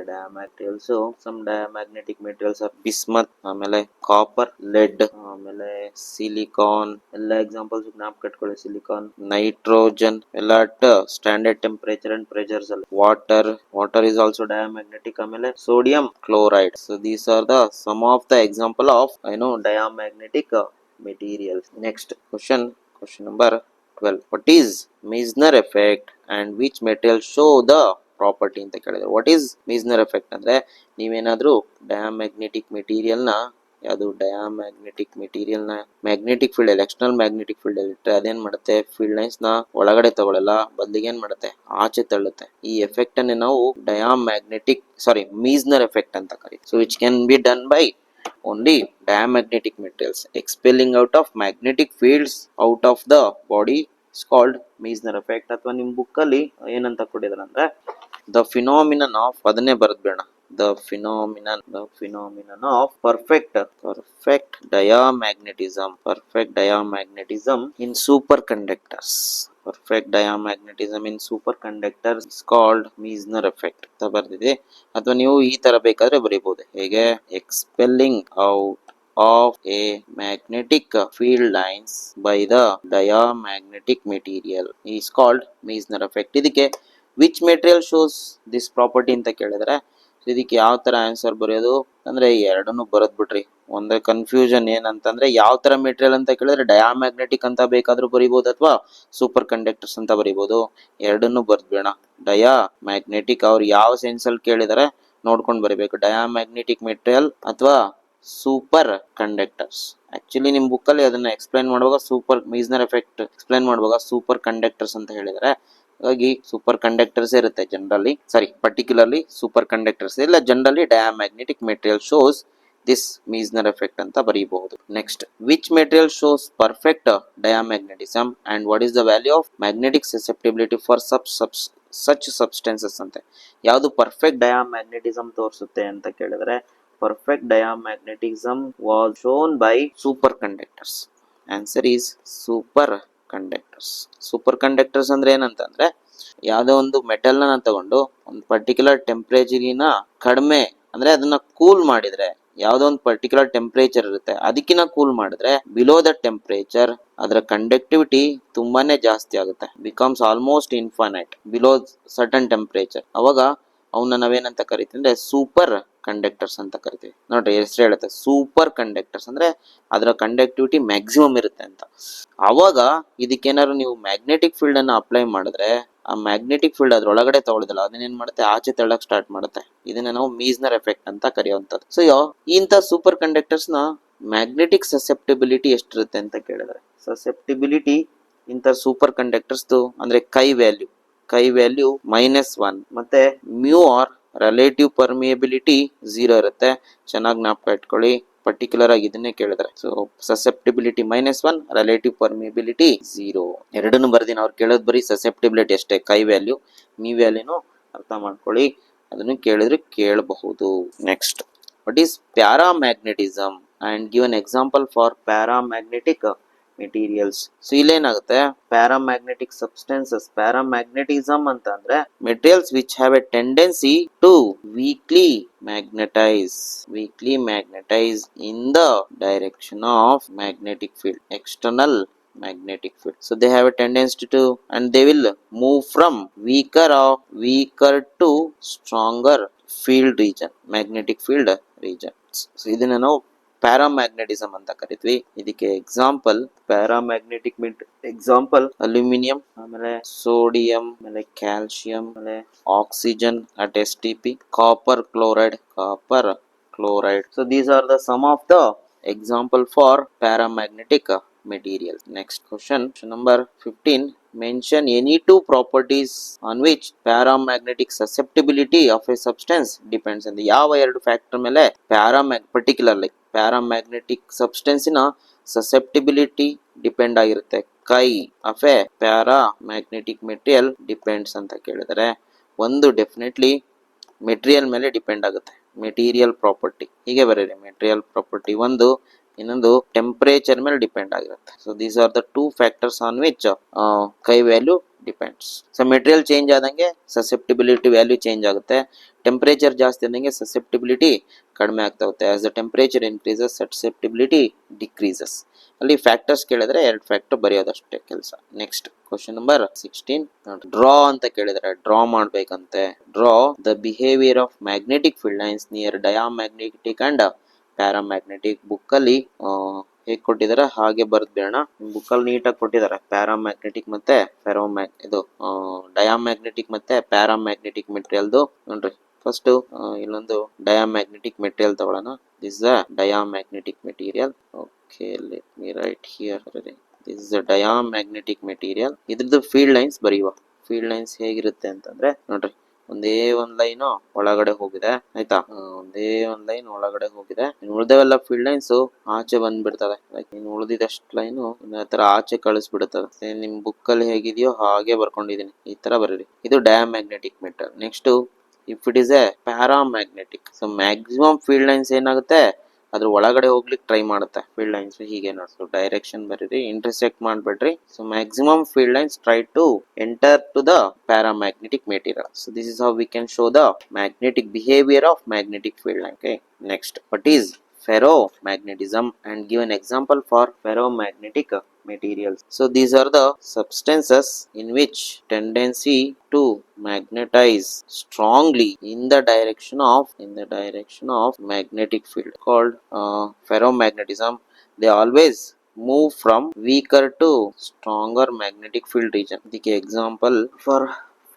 Speaker 1: ಡಯಾಮ್ಯಾಗ್ನೆಟಿಯಲ್ಸ್, some diamagnetic materials are bismuth, ಆಮೇಲೆ ಕಾಪರ್, ಲೆಡ್, ಆಮೇಲೆ ಸಿಲಿಕಾನ್. ಎಲ್ಲ ಎಕ್ಸಾಂಪಲ್ಸ್ ಜ್ಞಾಪಕ ಕಟ್ಕೊಳ್ಳಿ. ಸಿಲಿಕಾನ್, ನೈಟ್ರೋಜನ್ ಎಲ್ಲ at standard temperature and pressures ಅಲ್ಲಿ. Water is also diamagnetic. ಆಮೇಲೆ sodium chloride. So these are the some of the example of diamagnetic materials. Next question number 12, what is Meissner effect and which material show the property ಅಂತ ಕೇಳಿದ್ರೆ. What is ಮೀಸ್ನರ್ effect ಅಂದ್ರೆ, ನೀವೇನಾದ್ರೂ diamagnetic material ನ magnetic field ಅಲ್ಲಿ, external magnetic field ಅಲ್ಲಿ ಇಟ್ಟರೆ ಅದೇನ್ ಮಾಡುತ್ತೆ? ಫೀಲ್ಡ್ ಲೈನ್ಸ್ ನ ಒಳಗಡೆ ತಗೊಳ್ಳಲ್ಲ, ಬದಲಿಗೆ ಏನ್ ಮಾಡುತ್ತೆ? ಆಚೆ ತಳ್ಳುತ್ತೆ. ಈ ಎಫೆಕ್ಟ್ ಅನ್ನೇ ನಾವು ಮೀಸ್ನರ್ ಎಫೆಕ್ಟ್ ಅಂತ ಕರೀತೀವಿ. So which can be done by only diamagnetic materials. Expelling out of magnetic fields out of the body is called Meissner effect. ಅಥವಾ ನಿಮ್ ಬುಕ್ ಅಲ್ಲಿ ಏನಂತ ಕೊಟ್ಟಿದ್ದಾರೆ ಅಂದ್ರೆ, the phenomenon of, ಅದನ್ನೇ ಬರೆದ್ಬೇಡ, the phenomenon of perfect diamagnetism in superconductors. Perfect diamagnetism in superconductors is called Meissner effect ಅಂತ ಬರ್ದಿದೆ. ಅಥವಾ ನೀವು ಈ ತರ ಬೇಕಾದ್ರೆ ಬರೀಬಹುದು. ಹೇಗೆ? expelling out of a magnetic field lines by the diamagnetic material is called Meissner effect. ಇದಕ್ಕೆ which material shows this property ಅಂತ ಕೇಳಿದ್ರೆ, ಇದಕ್ಕೆ ಯಾವ ತರ ಆನ್ಸರ್ ಬರೆಯೋದು ಅಂದ್ರೆ ಎರಡನ್ನು ಬರೆದ್ ಬಿಡ್ರಿ. ಒಂದೇ ಕನ್ಫ್ಯೂಷನ್ ಏನಂತಂದ್ರೆ, ಯಾವ ತರ ಮೆಟೀರಿಯಲ್ ಅಂತ ಕೇಳಿದ್ರೆ ಡಯಾಮ್ಯಾಗ್ನೆಟಿಕ್ ಅಂತ ಬೇಕಾದ್ರೂ ಬರೀಬಹುದು ಅಥವಾ ಸೂಪರ್ ಕಂಡಕ್ಟರ್ಸ್ ಅಂತ ಬರೀಬಹುದು. ಎರಡನ್ನು ಬರ್ದ್ಬೇಡ. ಡಯಾಮ್ಯಾಗ್ನೆಟಿಕ್ ಅವ್ರು ಯಾವ ಸೆನ್ಸ್ ಅಲ್ಲಿ ಕೇಳಿದಾರೆ ನೋಡ್ಕೊಂಡು ಬರೀಬೇಕು. ಡಯಾಮ್ಯಾಗ್ನೆಟಿಕ್ ಮೆಟೀರಿಯಲ್ ಅಥವಾ ಸೂಪರ್ ಕಂಡಕ್ಟರ್ಸ್. ಆಕ್ಚುಲಿ ನಿಮ್ ಬುಕ್ ಅಲ್ಲಿ ಅದನ್ನ ಎಕ್ಸ್ಪ್ಲೈನ್ ಮಾಡುವಾಗ ಮೀಸ್ನರ್ ಎಫೆಕ್ಟ್ ಎಕ್ಸ್ಪ್ಲೈನ್ ಮಾಡುವಾಗ ಸೂಪರ್ ಕಂಡಕ್ಟರ್ಸ್ ಅಂತ ಹೇಳಿದರೆ, ಹಾಗಾಗಿ ಸೂಪರ್ ಕಂಡಕ್ಟರ್ಸ್ ಇರುತ್ತೆ ಪರ್ಟಿಕ್ಯುಲರ್ಲಿ ಸೂಪರ್ ಕಂಡಕ್ಟರ್ಸ್ ಇಲ್ಲ, generally diamagnetic material shows this Meissner effect ಅಂತ ಬರೀಬಹುದು. Next, which material shows perfect diamagnetism and what is the value of magnetic susceptibility for such substances ಅಂತ. ಯಾವುದು perfect diamagnetism ತೋರಿಸುತ್ತೆ ಅಂತ ಕೇಳಿದ್ರೆ, perfect diamagnetism was shown by super conductors. Answer is super conductors. Super conductors ಅಂದ್ರೆ ಏನಂತಂದ್ರೆ, ಯಾವ್ದೋ ಒಂದು metal ನ ತಗೊಂಡು ಒಂದು ಪರ್ಟಿಕ್ಯುಲರ್ ಟೆಂಪರೇಚರಿನ ಕಡಿಮೆ ಅಂದ್ರೆ ಅದನ್ನ ಕೂಲ್ ಮಾಡಿದ್ರೆ, ಯಾವ್ದೋ ಒಂದು ಪರ್ಟಿಕ್ಯುಲರ್ ಟೆಂಪರೇಚರ್ ಇರುತ್ತೆ, ಅದಕ್ಕಿಂತ ಕೂಲ್ ಮಾಡಿದ್ರೆ ಬಿಲೋ ದ ಟೆಂಪರೇಚರ್ ಅದರ ಕಂಡಕ್ಟಿವಿಟಿ ತುಂಬಾನೇ ಜಾಸ್ತಿ ಆಗುತ್ತೆ. Becomes almost infinite below certain temperature. ಅವಾಗ ಅವನ್ನ ನಾವೇನಂತ ಕರಿತೀವಿ ಅಂದ್ರೆ ಸೂಪರ್ ಕಂಡಕ್ಟರ್ಸ್ ಅಂತ ಕರಿತೀವಿ. ನೋಡ್ರಿ ಹೆಸರು ಹೇಳುತ್ತೆ ಸೂಪರ್ ಕಂಡಕ್ಟರ್ಸ್ ಅಂದ್ರೆ ಅದರ ಕಂಡಕ್ಟಿವಿಟಿ ಮ್ಯಾಕ್ಸಿಮಮ್ ಇರುತ್ತೆ ಅಂತ. ಅವಾಗ ಇದಕ್ಕೇನಾದ್ರು ನೀವು ಮ್ಯಾಗ್ನೆಟಿಕ್ ಫೀಲ್ಡ್ ಅನ್ನ ಅಪ್ಲೈ ಮಾಡಿದ್ರೆ, ಆ ಮ್ಯಾಗ್ನೆಟಿಕ್ ಫೀಲ್ಡ್ ಅದ್ರೊಳಗಡೆ ತಗೊಳ್ಳೋದಿಲ್ಲ, ಅದನ್ನೇನ್ ಮಾಡುತ್ತೆ? ಆಚೆ ತಳ್ಳಕ್ ಸ್ಟಾರ್ಟ್ ಮಾಡುತ್ತೆ. ಇದನ್ನ ನಾವು ಮೀಸ್ನರ್ ಎಫೆಕ್ಟ್ ಅಂತ ಕರೆಯುವಂಥದ್ದು. ಸೊ ಇಂಥ ಸೂಪರ್ ಕಂಡಕ್ಟರ್ಸ್ ನ ಮ್ಯಾಗ್ನೆಟಿಕ್ ಸಸೆಪ್ಟಿಬಿಲಿಟಿ ಎಷ್ಟಿರುತ್ತೆ ಅಂತ ಕೇಳಿದ್ರೆ, ಸಸೆಪ್ಟಿಬಿಲಿಟಿ ಇಂಥ ಸೂಪರ್ ಕಂಡಕ್ಟರ್ಸ್ ಅಂದ್ರೆ ಕೈ ವ್ಯಾಲ್ಯೂ -1 ಮತ್ತೆ ಮ್ಯೂ ಆರ್ ರಿಲೇಟಿವ್ ಪರ್ಮಿಯಬಿಲಿಟಿ 0 ಇರುತ್ತೆ. ಚೆನ್ನಾಗಿ ಜ್ಞಾಪಕ ಇಟ್ಕೊಳ್ಳಿ, ಪರ್ಟಿಕ್ಯುಲರ್ ಆಗಿ ಇದನ್ನೇ ಕೇಳಿದ್ರೆ. So susceptibility -1, relative permeability 0. ಎರಡನ್ನು ಬರ್ದಿನ. ಅವ್ರು ಕೇಳೋದು ಬರೀ ಸಸೆಪ್ಟಿಬಿಲಿಟಿ ಅಷ್ಟೇ, ಕೈ ವ್ಯಾಲ್ಯೂ ಮೀ ವ್ಯಾಲ್ಯೂನು ಅರ್ಥ ಮಾಡ್ಕೊಳ್ಳಿ, ಅದನ್ನು ಕೇಳಿದ್ರೆ ಕೇಳಬಹುದು. Next, what is paramagnetism and give an example for paramagnetic materials. So ಇಲ್ಲೇನಾಗುತ್ತೆ? Paramagnetic substances. ಪ್ಯಾರಾಮ್ಯಾಗ್ನೆಟಿಸಮ್ ಅಂತ ಅಂದ್ರೆ materials which have a tendency to weakly magnetize in the direction of magnetic field, external magnetic field. So they have a tendency to, and they will move from weaker to stronger field region, magnetic field regions. So ಇದನ್ನ ನಾವು ಪ್ಯಾರಾಮ್ಯಾಗ್ನೆಟಿಸಮ್ ಅಂತ ಕರಿತೀವಿ. ಇದಕ್ಕೆ example paramagnetic example aluminium, ಆಮೇಲೆ sodium, ಆಮೇಲೆ calcium, ಆಮೇಲೆ oxygen at STP, copper chloride. So these are the some of the example for paramagnetic material. Next question number 15. Mention any two properties on which paramagnetic susceptibility of a substance depends. And ಯಾವ ಎರಡು factor ಮೇಲೆ particularly paramagnetic substance ನ susceptibility depend ಆಗಿರುತ್ತೆ. ಕೈ of A paramagnetic material depends ಅಂತ ಕೇಳಿದರೆ ಒಂದು definitely material ಮೇಲೆ ಡಿಪೆಂಡ್ ಆಗುತ್ತೆ. ಮೆಟೀರಿಯಲ್ ಪ್ರಾಪರ್ಟಿ ಹೀಗೆ ಬರೀರಿ. ಮೆಟೀರಿಯಲ್ ಪ್ರಾಪರ್ಟಿ ಒಂದು, ಇನ್ನೊಂದು ಟೆಂಪರೇಚರ್ ಮೇಲೆ ಡಿಪೆಂಡ್ ಆಗಿರುತ್ತೆ. So these are the two factors on which chi value depends. So material change ಆದಂಗೆ ಸಸೆಪ್ಟಿಬಿಲಿಟಿ ವ್ಯಾಲ್ಯೂ ಚೇಂಜ್ ಆಗುತ್ತೆ. ಟೆಂಪರೇಚರ್ ಜಾಸ್ತಿ ಆದಂಗೆ ಸಸೆಪ್ಟಿಬಿಲಿಟಿ ಕಡಿಮೆ ಆಗ್ತಾ ಹೋಗುತ್ತೆ. As the temperature increases susceptibility decreases. ಅಲ್ಲಿ ಫ್ಯಾಕ್ಟರ್ಸ್ ಕೇಳಿದ್ರೆ ಎರಡು ಫ್ಯಾಕ್ಟರ್ ಬರೆಯೋದಷ್ಟೇ ಕೆಲಸ. Next question number 16. ಡ್ರಾ ಅಂತ ಕೇಳಿದ್ರೆ ಡ್ರಾ ಮಾಡ್ಬೇಕಂತೆ. Draw the behaviour of magnetic field lines near diamagnetic and paramagnetic. Book ಅಲ್ಲಿ ಹೇಗೆ ಕೊಟ್ಟಿದ್ದಾರೆ ಹಾಗೆ ಬರ್ದ್ಬೇಡ. ಬುಕ್ ಅಲ್ಲಿ ನೀಟಾಗಿ ಕೊಟ್ಟಿದ್ದಾರೆ ಪ್ಯಾರಾಮ್ಯಾಗ್ನೆಟಿಕ್ ಮತ್ತೆ ಇದು ಡಯಾಮ್ಯಾಗ್ನೆಟಿಕ್ ಮತ್ತೆ ಪ್ಯಾರಾಮ್ಯಾಗ್ನೆಟಿಕ್ ಮೆಟೀರಿಯಲ್ದು. ನೋಡ್ರಿ ಫಸ್ಟ್ ಇಲ್ಲೊಂದು ಡಯಾಮ್ಯಾಗ್ನೆಟಿಕ್ ಮೆಟೀರಿಯಲ್ ತಗೊಳ್ಳೋಣ. This is a diamagnetic material. Okay, let me right here. This is a diamagnetic material. ಇದ್ರದ್ದು ಫೀಲ್ಡ್ ಲೈನ್ಸ್ ಬರೆಯುವ. ಫೀಲ್ಡ್ ಲೈನ್ಸ್ ಹೇಗಿರುತ್ತೆ ಅಂತಂದ್ರೆ ನೋಡ್ರಿ, ಒಂದೇ ಒಂದ್ ಲೈನ್ ಒಳಗಡೆ ಹೋಗಿದೆ, ಆಯ್ತಾ. ಒಂದೇ ಒಂದ್ ಲೈನ್ ಒಳಗಡೆ ಹೋಗಿದೆ. ಉಳಿದವೆಲ್ಲ ಫೀಲ್ಡ್ ಲೈನ್ಸ್ ಆಚೆ ಬಂದ್ಬಿಡ್ತವೆ. ಇನ್ನು ಉಳಿದಿದಷ್ಟು ಲೈನ್ ಈ ತರ ಆಚೆ ಕಳಿಸ್ಬಿಡುತ್ತವೆ. ನಿಮ್ ಬುಕ್ ಅಲ್ಲಿ ಹೇಗಿದೆಯೋ ಹಾಗೆ ಬರ್ಕೊಂಡಿದೀನಿ. ಈ ತರ ಬರೀರಿ. ಇದು diamagnetic material. Next if it is a paramagnetic, so maximum field lines ಏನಾಗುತ್ತೆ ಅದ್ರ ಒಳಗಡೆ ಹೋಗ್ಲಿಕ್ಕೆ ಟ್ರೈ ಮಾಡುತ್ತೆ. ಫೀಲ್ಡ್ ಲೈನ್ಸ್ ಹೀಗೆ ನೋಡ್ಸು, ಡೈರೆಕ್ಷನ್ ಬರೀರಿ, ಇಂಟರ್ಸೆಕ್ಟ್ ಮಾಡ್ಬೇಡ್ರಿ. So maximum field lines try to enter to the paramagnetic material. So this is how we can show the magnetic behavior of magnetic field line. Okay, next, what is ferromagnetism and give an example for ferromagnetic materials. So these are the substances in which tendency to magnetize strongly in the direction of magnetic field called ferromagnetism. They always move from weaker to stronger magnetic field region. The example for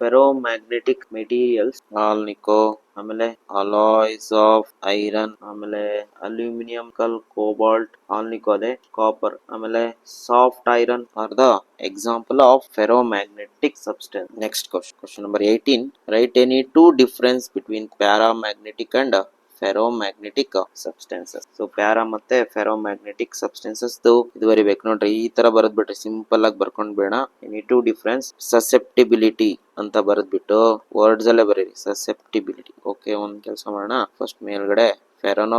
Speaker 1: ferromagnetic materials alnico, ಆಮೇಲೆ alloys of iron, ಆಮೇಲೆ aluminium, ಕಲ್, cobalt, ಆಲ್ನಿಕೋ ಅದೇ copper, ಆಮೇಲೆ soft iron are the example of ferromagnetic substance. Next question number 18. Write any two difference between paramagnetic and ferromagnetic substances. So para ಮತ್ತೆ ferromagnetic substances ಇದು ಬರಿಬೇಕು ನೋಡ್ರಿ. ಈ ತರ ಬರೆದ್ಬಿಟ್ರೆ ಸಿಂಪಲ್ ಆಗಿ ಬರ್ಕೊಂಡ್ಬೇಡ. ಎನಿ ಟು ಡಿಫರೆನ್ಸ್ ಸಸೆಪ್ಟಿಬಿಲಿಟಿ ಅಂತ ಬರೆದ್ಬಿಟ್ಟು ವರ್ಡ್ಸ್ ಅಲ್ಲೇ ಬರೀರಿ ಸಸೆಪ್ಟಿಬಿಲಿಟಿ. ಓಕೆ, ಒಂದ್ ಕೆಲಸ ಮಾಡೋಣ. ಫಸ್ಟ್ ಮೇಲ್ಗಡೆ ಪ್ಯಾರಾನೋ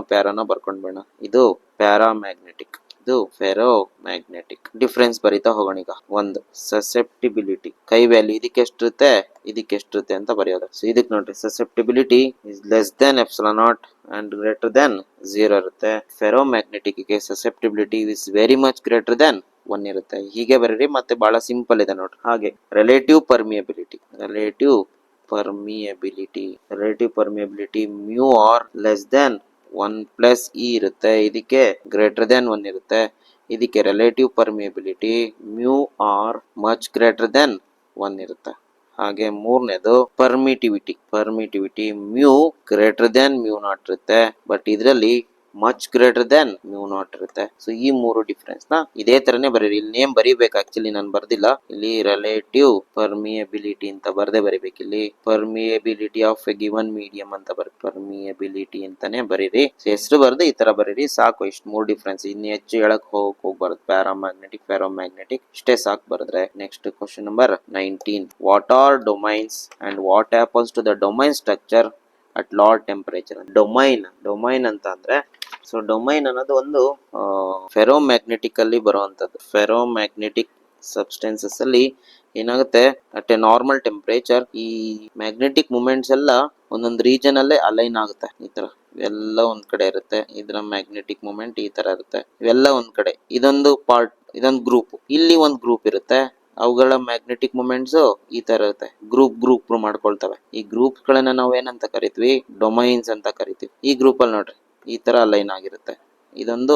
Speaker 1: ಬರ್ಕೊಂಡ್ಬೇಡ. ಇದು ಪ್ಯಾರಾಮ್ಯಾಗ್ನೆಟಿಕ್, ಇದು ಫೆರೋಮ್ಯಾಗ್ನೆಟಿಕ್. ಡಿಫರೆನ್ಸ್ ಬರೀತಾ ಹೋಗೋಣ. ಈಗ ಒಂದು ಸಸೆಪ್ಟಿಬಿಲಿಟಿ ಕೈ ವ್ಯಾಲ್ಯೂ ಇದಕ್ಕೆ ಎಷ್ಟಿರುತ್ತೆ ಅಂತ ಬರೆಯೋದು. ಸೊ ಇದಕ್ಕೆ ನೋಡ್ರಿ, susceptibility is less than epsilon naught and greater than 0 ಇರುತ್ತೆ. ಫೆರೋಮ್ಯಾಗ್ನೆಟಿಕ್ ಗೆ susceptibility is very much greater than 1 ಇರುತ್ತೆ. ಹೀಗೆ ಬರೀರಿ. ಮತ್ತೆ ಬಹಳ ಸಿಂಪಲ್ ಇದೆ ನೋಡ್ರಿ. ಹಾಗೆ relative permeability mu r less than 1 plus e ಇರುತ್ತೆ. ಇದಕ್ಕೆ ಗ್ರೇಟರ್ ದೆನ್ 1 ಇರುತ್ತೆ. ಇದಕ್ಕೆ relative permeability mu r much greater than 1 ಇರುತ್ತೆ. ಹಾಗೆ ಮೂರನೇದು permittivity mu greater than mu naught ಇರುತ್ತೆ. ಬಟ್ ಇದರಲ್ಲಿ much greater than mu naught ಇರುತ್ತೆ. ಸೊ ಈ ಮೂರು ಡಿಫರೆನ್ಸ್ ನ ಇದೇ ತರನೇ ಬರೀರಿ. ಇಲ್ಲಿ ನೇಮ್ ಬರೀಬೇಕು. ಆಕ್ಚುಲಿ ನಾನು ಬರ್ದಿಲ್ಲ ಇಲ್ಲಿ. ರಿಲೇಟಿವ್ ಪರ್ಮಿಯಬಿಲಿಟಿ ಅಂತ ಬರ್ದೇ ಬರೀಬೇಕು. ಇಲ್ಲಿ permeability of A given medium ಅಂತ ಪರ್ಮಿಯಬಿಲಿಟಿ ಅಂತಾನೆ ಬರೀರಿ. ಹೆಸರು ಬರ್ದು ಈ ತರ ಬರೀರಿ ಸಾಕು. ಇಷ್ಟು ಮೂರು ಡಿಫರೆನ್ಸ್, ಇನ್ನು ಹೆಚ್ಚು ಹೇಳಕ್ ಹೋಗ್ಬಾರ್ದು. ಪ್ಯಾರಾಮ್ಯಾಗ್ನೆಟಿಕ್, ಫೆರೋಮ್ಯಾಗ್ನೆಟಿಕ್ ಇಷ್ಟೇ ಸಾಕು ಬರೆದ್ರೆ. Next question number 19. What are domains and what happens to the domain structure at low temperature. Domain ಅಂತ ಅಂದ್ರೆ, ಸೊ ಡೊಮೈನ್ ಅನ್ನೋದು ಒಂದು ಫೆರೋಮ್ಯಾಗ್ನೆಟಿಕ್ ಅಲ್ಲಿ ಬರುವಂತದ್ದು. ಫೆರೋಮ್ಯಾಗ್ನೆಟಿಕ್ ಸಬ್ಸ್ಟೆನ್ಸಸ್ ಅಲ್ಲಿ ಏನಾಗುತ್ತೆ, ಅಟ್ ಎ ನಾರ್ಮಲ್ ಟೆಂಪರೇಚರ್ ಈ ಮ್ಯಾಗ್ನೆಟಿಕ್ ಮೂಮೆಂಟ್ಸ್ ಎಲ್ಲ ಒಂದೊಂದು ರೀಜನ್ ಅಲ್ಲೇ ಅಲೈನ್ ಆಗುತ್ತೆ. ಈ ತರ ಇವೆಲ್ಲ ಒಂದ್ ಕಡೆ ಇರುತ್ತೆ. ಇದರ ಮ್ಯಾಗ್ನೆಟಿಕ್ ಮೂಮೆಂಟ್ ಈ ತರ ಇರುತ್ತೆ. ಇವೆಲ್ಲ ಒಂದ್ ಕಡೆ, ಇದೊಂದು ಗ್ರೂಪ್, ಇಲ್ಲಿ ಒಂದ್ ಗ್ರೂಪ್ ಇರುತ್ತೆ. ಅವುಗಳ ಮ್ಯಾಗ್ನೆಟಿಕ್ ಮೂಮೆಂಟ್ಸ್ ಈ ತರ ಇರುತ್ತೆ. ಗ್ರೂಪ್ ಮಾಡ್ಕೊಳ್ತವೆ. ಈ ಗ್ರೂಪ್ ಗಳನ್ನ ನಾವು ಏನಂತ ಕರಿತೀವಿ, ಡೊಮೈನ್ಸ್ ಅಂತ ಕರಿತೀವಿ. ಈ ಗ್ರೂಪ್ ಅಲ್ಲಿ ನೋಡ್ರಿ ಈ ತರ ಅಲೈನ್ ಆಗಿರುತ್ತೆ. ಇದೊಂದು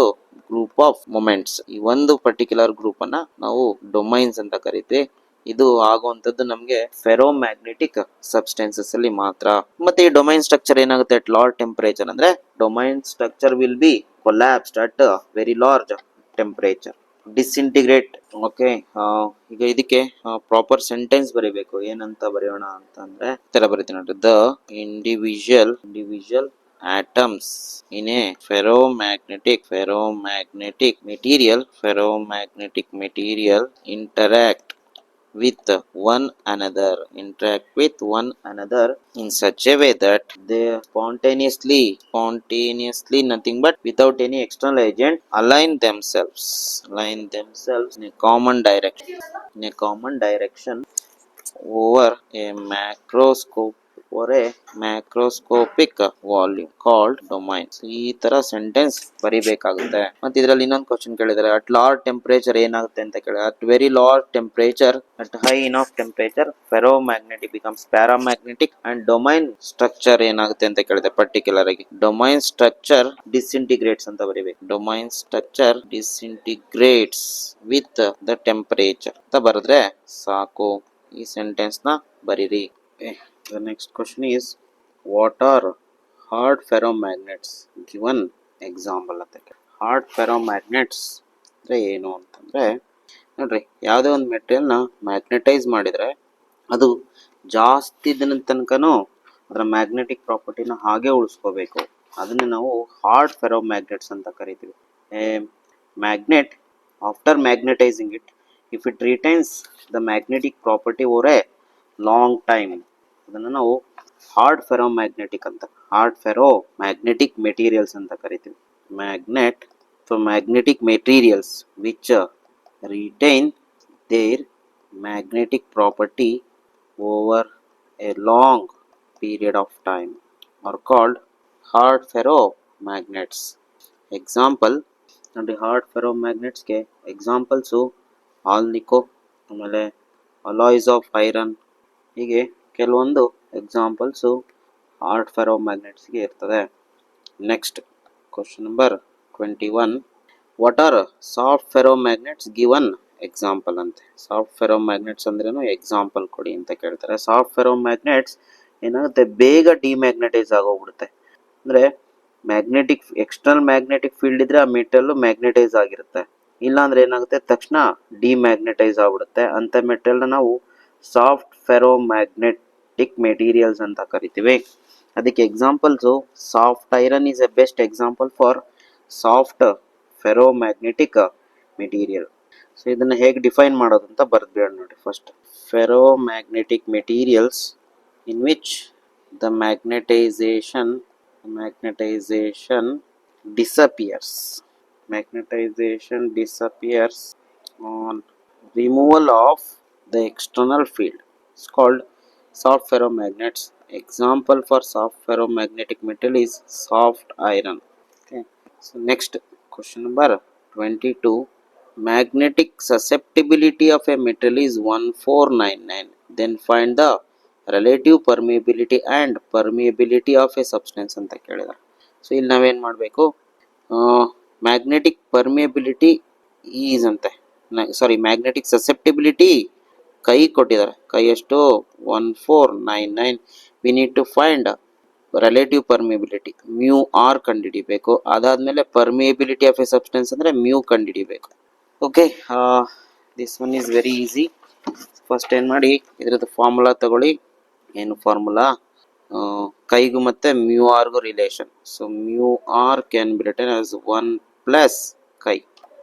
Speaker 1: ಗ್ರೂಪ್ ಆಫ್ ಮೊಮೆಂಟ್ಸ್. ಈ ಒಂದು ಪರ್ಟಿಕ್ಯುಲರ್ ಗ್ರೂಪ್ ಅನ್ನ ನಾವು ಡೊಮೈನ್ಸ್ ಅಂತ ಕರಿತೀವಿ. ಇದು ಆಗುವಂತದ್ದು ನಮಗೆ ಫೆರೋಮ್ಯಾಗ್ನೆಟಿಕ್ ಸಬ್ಸ್ಟೆನ್ಸಸ್ ಅಲ್ಲಿ ಮಾತ್ರ. ಮತ್ತೆ ಈ ಡೊಮೈನ್ ಸ್ಟ್ರಕ್ಚರ್ ಏನಾಗುತ್ತೆ ಅಟ್ ಲಾರ್ ಟೆಂಪರೇಚರ್ ಅಂದ್ರೆ domain structure will be collapsed at very large temperature, disintegrate. Okay, ಈಗ ಇದಕ್ಕೆ ಪ್ರಾಪರ್ ಸೆಂಟೆನ್ಸ್ ಬರೀಬೇಕು. ಏನಂತ ಬರೆಯೋಣ ಅಂತಂದ್ರೆ ಈ ತರ ಬರೀತೀನಿ ನೋಡ್ರಿ. The individual atoms in a ferromagnetic material interact with one another in such a way that they spontaneously nothing but without any external agent align themselves in a common direction over a macroscopic volume called domains. ಈ ತರ sentence ಬರಿಬೇಕಾಗುತ್ತೆ. ಮತ್ತೆ ಇದರಲ್ಲಿ ಇನ್ನೊಂದು question ಕೇಳಿದರೆ at large temperature ಏನಾಗುತ್ತೆ ಅಂತ ಕೇಳಿದ್ರೆ at very large temperature, at high enough temperature ferromagnetic becomes paramagnetic and domain structure ಏನಾಗುತ್ತೆ ಅಂತ ಕೇಳಿದೆ ಪರ್ಟಿಕ್ಯುಲರ್ ಆಗಿ ಡೊಮೈನ್ ಸ್ಟ್ರಕ್ಚರ್ ಡಿಸ್ಇಂಟಿಗ್ರೇಟ್ಸ್ ಅಂತ ಬರಿಬೇಕು. Domain structure disintegrates with the temperature ಅಂತ ಬರೆದ್ರೆ ಸಾಕು. ಈ ಸೆಂಟೆನ್ಸ್ ನ ಬರೀರಿ. The next question is what are hard ferromagnets? Given example ಅಂತ. ಹಾರ್ಡ್ ಫೆರೋಮ್ಯಾಗ್ನೆಟ್ಸ್ ಅಂದ್ರೆ ಏನು ಅಂತಂದ್ರೆ ನೋಡ್ರಿ, ಯಾವುದೇ ಒಂದು ಮೆಟೀರಿಯಲ್ ನ ಮ್ಯಾಗ್ನೆಟೈಸ್ ಮಾಡಿದ್ರೆ ಅದು ಜಾಸ್ತಿ ದಿನದ ತನಕನೂ ಅದರ ಮ್ಯಾಗ್ನೆಟಿಕ್ ಪ್ರಾಪರ್ಟಿನ ಹಾಗೆ ಉಳಿಸ್ಕೋಬೇಕು. ಅದನ್ನ ನಾವು ಹಾರ್ಡ್ ಫೆರೋಮ್ಯಾಗ್ನೆಟ್ಸ್ ಅಂತ ಕರಿತೀವಿ. Magnet after magnetising it, if it retains the magnetic property over a long time, ಅದನ್ನು ನಾವು ಹಾರ್ಡ್ ಫೆರೋಮ್ಯಾಗ್ನೆಟಿಕ್ ಅಂತ, ಹಾರ್ಡ್ ಫೆರೋಮ್ಯಾಗ್ನೆಟಿಕ್ ಮೆಟೀರಿಯಲ್ಸ್ ಅಂತ ಕರಿತೀವಿ. Magnetic materials which retain their magnetic property over a long period of time are called hard ferromagnets. Example ನೋಡಿ, hard ಫೆರೋಮ್ಯಾಗ್ನೆಟ್ಸ್ಗೆ examples alnico, ಆಮೇಲೆ alloys of iron, ಹೀಗೆ ಕೆಲವೊಂದು ಎಕ್ಸಾಂಪಲ್ಸು ಹಾರ್ಡ್ ಫೆರೋಮ್ಯಾಗ್ನೆಟ್ಸ್ಗೆ ಇರ್ತದೆ. Next question number 21, what are soft ferromagnets given example ಅಂತೆ. Soft ferromagnets ಅಂದ್ರೇನು, example ಕೊಡಿ ಅಂತ ಕೇಳ್ತಾರೆ. ಸಾಫ್ಟ್ ಫೆರೋಮ್ಯಾಗ್ನೆಟ್ಸ್ ಏನಾಗುತ್ತೆ, ಬೇಗ ಡಿಮ್ಯಾಗ್ನೆಟೈಸ್ ಆಗೋಗ್ಬಿಡುತ್ತೆ. ಅಂದರೆ ಮ್ಯಾಗ್ನೆಟಿಕ್ ಎಕ್ಸ್ಟರ್ನಲ್ ಮ್ಯಾಗ್ನೆಟಿಕ್ ಫೀಲ್ಡ್ ಇದ್ರೆ ಆ ಮೆಟಲ್ ಮ್ಯಾಗ್ನೆಟೈಸ್ ಆಗಿರುತ್ತೆ, ಇಲ್ಲಾಂದ್ರೆ ಏನಾಗುತ್ತೆ ತಕ್ಷಣ ಡಿಮ್ಯಾಗ್ನೆಟೈಸ್ ಆಗ್ಬಿಡುತ್ತೆ. ಅಂತ ಮೆಟೀರಿಯಲ್ ನಾವು ಸಾಫ್ಟ್ ಫೆರೋಮ್ಯಾಗ್ನೆಟಿಕ್ ಮೆಟೀರಿಯಲ್ಸ್ ಅಂತ ಕರಿತೀವಿ. ಅದಕ್ಕೆ examples soft iron is A best example for soft ferromagnetic material. So ಇದನ್ನ ಹೇಗೆ ಡಿಫೈನ್ ಮಾಡೋದು ಅಂತ ಬರೆದ್ಬಿಡೋಣ ನೋಡಿ. First, ferromagnetic materials in which the magnetization disappears on removal of the external field. It's called soft ferromagnets. Example for soft ferromagnetic metal is soft iron. Okay, so next question number 22, magnetic susceptibility of a metal is 1499, then find the relative permeability and permeability of a substance ಅಂತ ಕೇಳಿದ್ದಾರೆ. So ಇಲ್ಲಿ ನಾವೇನು ಮಾಡಬೇಕು, magnetic permeability is ಅಂತೆ, ಸಾರಿ magnetic susceptibility ಕೈ ಕೊಟ್ಟಿದ್ದಾರೆ. Chi ಎಷ್ಟು 1499. We need to find relative permeability mu r ಕಂಡುಹಿಡಿಬೇಕು. ಅದಾದ್ಮೇಲೆ ಪರ್ಮಿಯಬಿಲಿಟಿ ಆಫ್ ಎ ಸಬ್ಸ್ಟೆನ್ಸ್ ಅಂದ್ರೆ ಮ್ಯೂ ಕಂಡುಹಿಡಿಬೇಕು. Okay, this one is very easy. First ಏನು ಮಾಡಿ, ಇದ್ರದ್ದು ಫಾರ್ಮುಲಾ ತಗೊಳ್ಳಿ. ಏನು ಫಾರ್ಮುಲಾ, ಕೈಗೂ ಮತ್ತೆ ಮ್ಯೂ ಆರ್ಗೂ relation. So mu r can be written as 1 plus chi.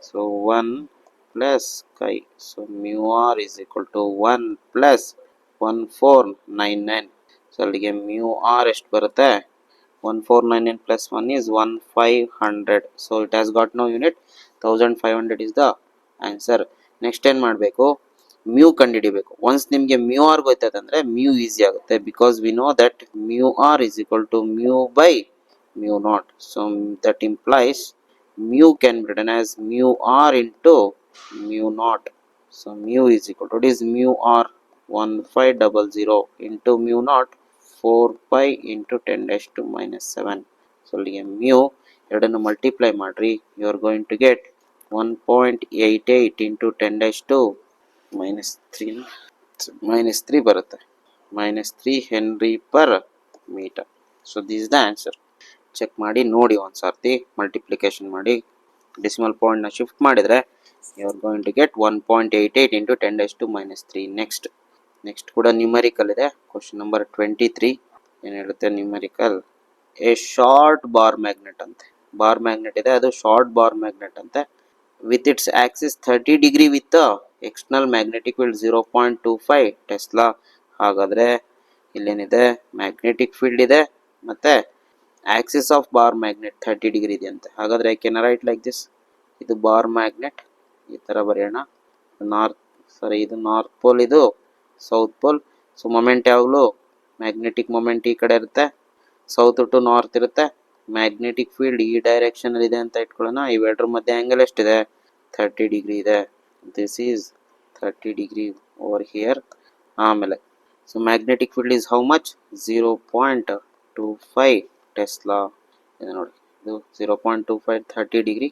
Speaker 1: So 1 plus chi. So mu r is equal to 1 plus 1499. So ಅಲ್ಲಿಗೆ mu r ಎಷ್ಟು ಬರುತ್ತೆ, 1499 plus 1 is 1500. So it has got no unit, 1500 is the answer. Next ಏನು ಮಾಡಬೇಕು, mu ಕಂಡುಹಿಡಿಬೇಕು. Once ನಿಮಗೆ mu r ಗೊತ್ತಾಯ್ತಂದ್ರೆ mu easy ಆಗುತ್ತೆ, because we know that mu r is equal to mu by mu naught. So that implies mu can be written as mu r into mu naught. So mu is equal to, it is mu r 1500 into mu naught 4 pi into 10⁻⁻⁷. So ಅಲ್ಲಿಗೆ mu ಎರಡನ್ನು multiply ಮಾಡ್ರಿ, you are going to get 1.88 into 10⁻⁻³ -3 ಬರುತ್ತೆ, -3 henry per metre. So this is the answer. Check ಮಾಡಿ ನೋಡಿ ಒಂದು ಸರ್ತಿ, multiplication ಮಾಡಿ decimal ಪಾಯಿಂಟ್ನ ಶಿಫ್ಟ್ ಮಾಡಿದರೆ you are going to get 1.88 into 10⁻³ next ಕೂಡ ನ್ಯೂಮರಿಕಲ್ ಇದೆ. ಕ್ವಶನ್ ನಂಬರ್ 23 ಏನು ಹೇಳುತ್ತೆ numerical? A short bar magnet ಅಂತೆ, ಬಾರ್ ಮ್ಯಾಗ್ನೆಟ್ ಇದೆ, ಅದು ಶಾರ್ಟ್ ಬಾರ್ ಮ್ಯಾಗ್ನೆಟ್ ಅಂತೆ. With its axis 30 degree with external magnetic field 0.25 tesla. ಹಾಗಾದರೆ ಇಲ್ಲೇನಿದೆ, ಮ್ಯಾಗ್ನೆಟಿಕ್ ಫೀಲ್ಡ್ ಇದೆ ಮತ್ತು axis of bar magnet 30 degree ಇದೆ ಅಂತೆ. ಹಾಗಾದರೆ I can write like this. ಇದು ಬಾರ್ ಮ್ಯಾಗ್ನೆಟ್, ಈ ಥರ ಬರೆಯೋಣ. ಇದು ನಾರ್ತ್ ಪೋಲ್, ಇದು ಸೌತ್ ಪೋಲ್. ಸೊ ಮೊಮೆಂಟ್ ಯಾವಾಗಲೂ ಮ್ಯಾಗ್ನೆಟಿಕ್ ಮೊಮೆಂಟ್ ಈ ಕಡೆ ಇರುತ್ತೆ, ಸೌತ್ ಟು ನಾರ್ತ್ ಇರುತ್ತೆ. ಮ್ಯಾಗ್ನೆಟಿಕ್ ಫೀಲ್ಡ್ ಈ ಡೈರೆಕ್ಷನಲ್ಲಿ ಇದೆ ಅಂತ ಇಟ್ಕೊಳ್ಳೋಣ. ಇವೆರಡರ ಮಧ್ಯೆ ಆ್ಯಂಗಲ್ ಎಷ್ಟಿದೆ? 30 ಡಿಗ್ರಿ ಇದೆ. This is 30 degree over here. ಆಮೇಲೆ so magnetic field is how much? 0.25 tesla ಇದೆ ನೋಡಿ, ಇದು 0.25 30 ಡಿಗ್ರಿ.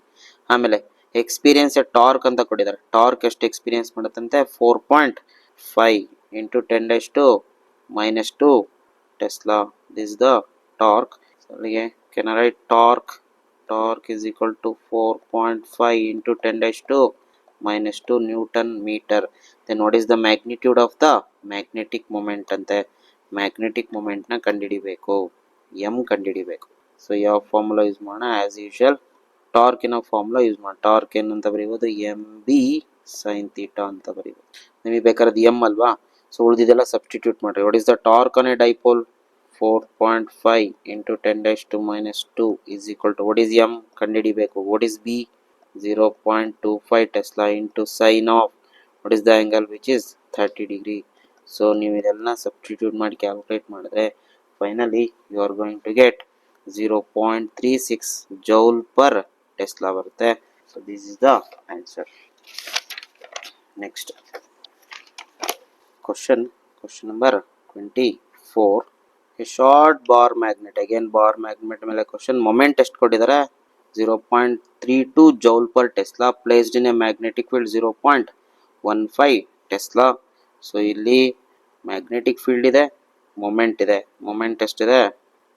Speaker 1: ಆಮೇಲೆ ಎಕ್ಸ್ಪೀರಿಯನ್ಸ್ ಟಾರ್ಕ್ ಅಂತ ಕೊಟ್ಟಿದ್ದಾರೆ. ಟಾರ್ಕ್ ಎಷ್ಟು ಎಕ್ಸ್ಪೀರಿಯನ್ಸ್ ಮಾಡುತ್ತಂತೆ? 4.5 into 10⁻² tesla. This the torque. ಅಲ್ಲಿಗೆ can I write torque is equal to 4.5 into 10⁻² newton metre. Then what is the magnitude of the magnetic moment ಅಂತೆ. ಮ್ಯಾಗ್ನೆಟಿಕ್ ಮೊಮೆಂಟ್ನ ಕಂಡುಹಿಡಿಬೇಕು, ಎಮ್ ಕಂಡುಹಿಡಿಬೇಕು. ಸೊ ಯಾವ ಫಾರ್ಮುಲಾ ಯೂಸ್ ಮಾಡೋಣ? ಆ್ಯಸ್ ಯೂಶುವಲ್ ಟಾರ್ಕಿನ ಫಾರ್ಮುಲಾ ಯೂಸ್ ಮಾಡಿ. ಟಾರ್ಕ್ ಏನು ಅಂತ ಬರೀಬೋದು? mb sin θ ಅಂತ ಬರೀಬೋದು. ನಿಮಗೆ ಬೇಕಾದ್ರೆ ಎಮ್ ಅಲ್ವಾ, ಸೊ ಉಳಿದಿದ್ದೆಲ್ಲ ಸಬ್ಸ್ಟಿಟ್ಯೂಟ್ ಮಾಡಿರಿ. What is the torque on A dipole? 4.5 into 10⁻² is equal to, what is m ಕಂಡುಹಿಡಿಬೇಕು. what is b? 0.25 Tesla into sin of, what is the angle which is 30 degree. So ನೀವು ಇದೆಲ್ಲ substitute ಮಾಡಿ calculate ಮಾಡಿದ್ರೆ finally you are going to get 0.36 joule per tesla ಬರುತ್ತೆ. So this is the answer. Next question number 24. A short bar magnet, again bar magnet ಮೇಲೆ question. Moment ಎಷ್ಟು ಕೊಟ್ಟಿದ್ದಾರೆ? 0.32 joule per tesla placed in a magnetic field 0.15 tesla. So ಇಲ್ಲಿ magnetic field ಇದೆ, moment ಇದೆ. Moment ಎಷ್ಟಿದೆ?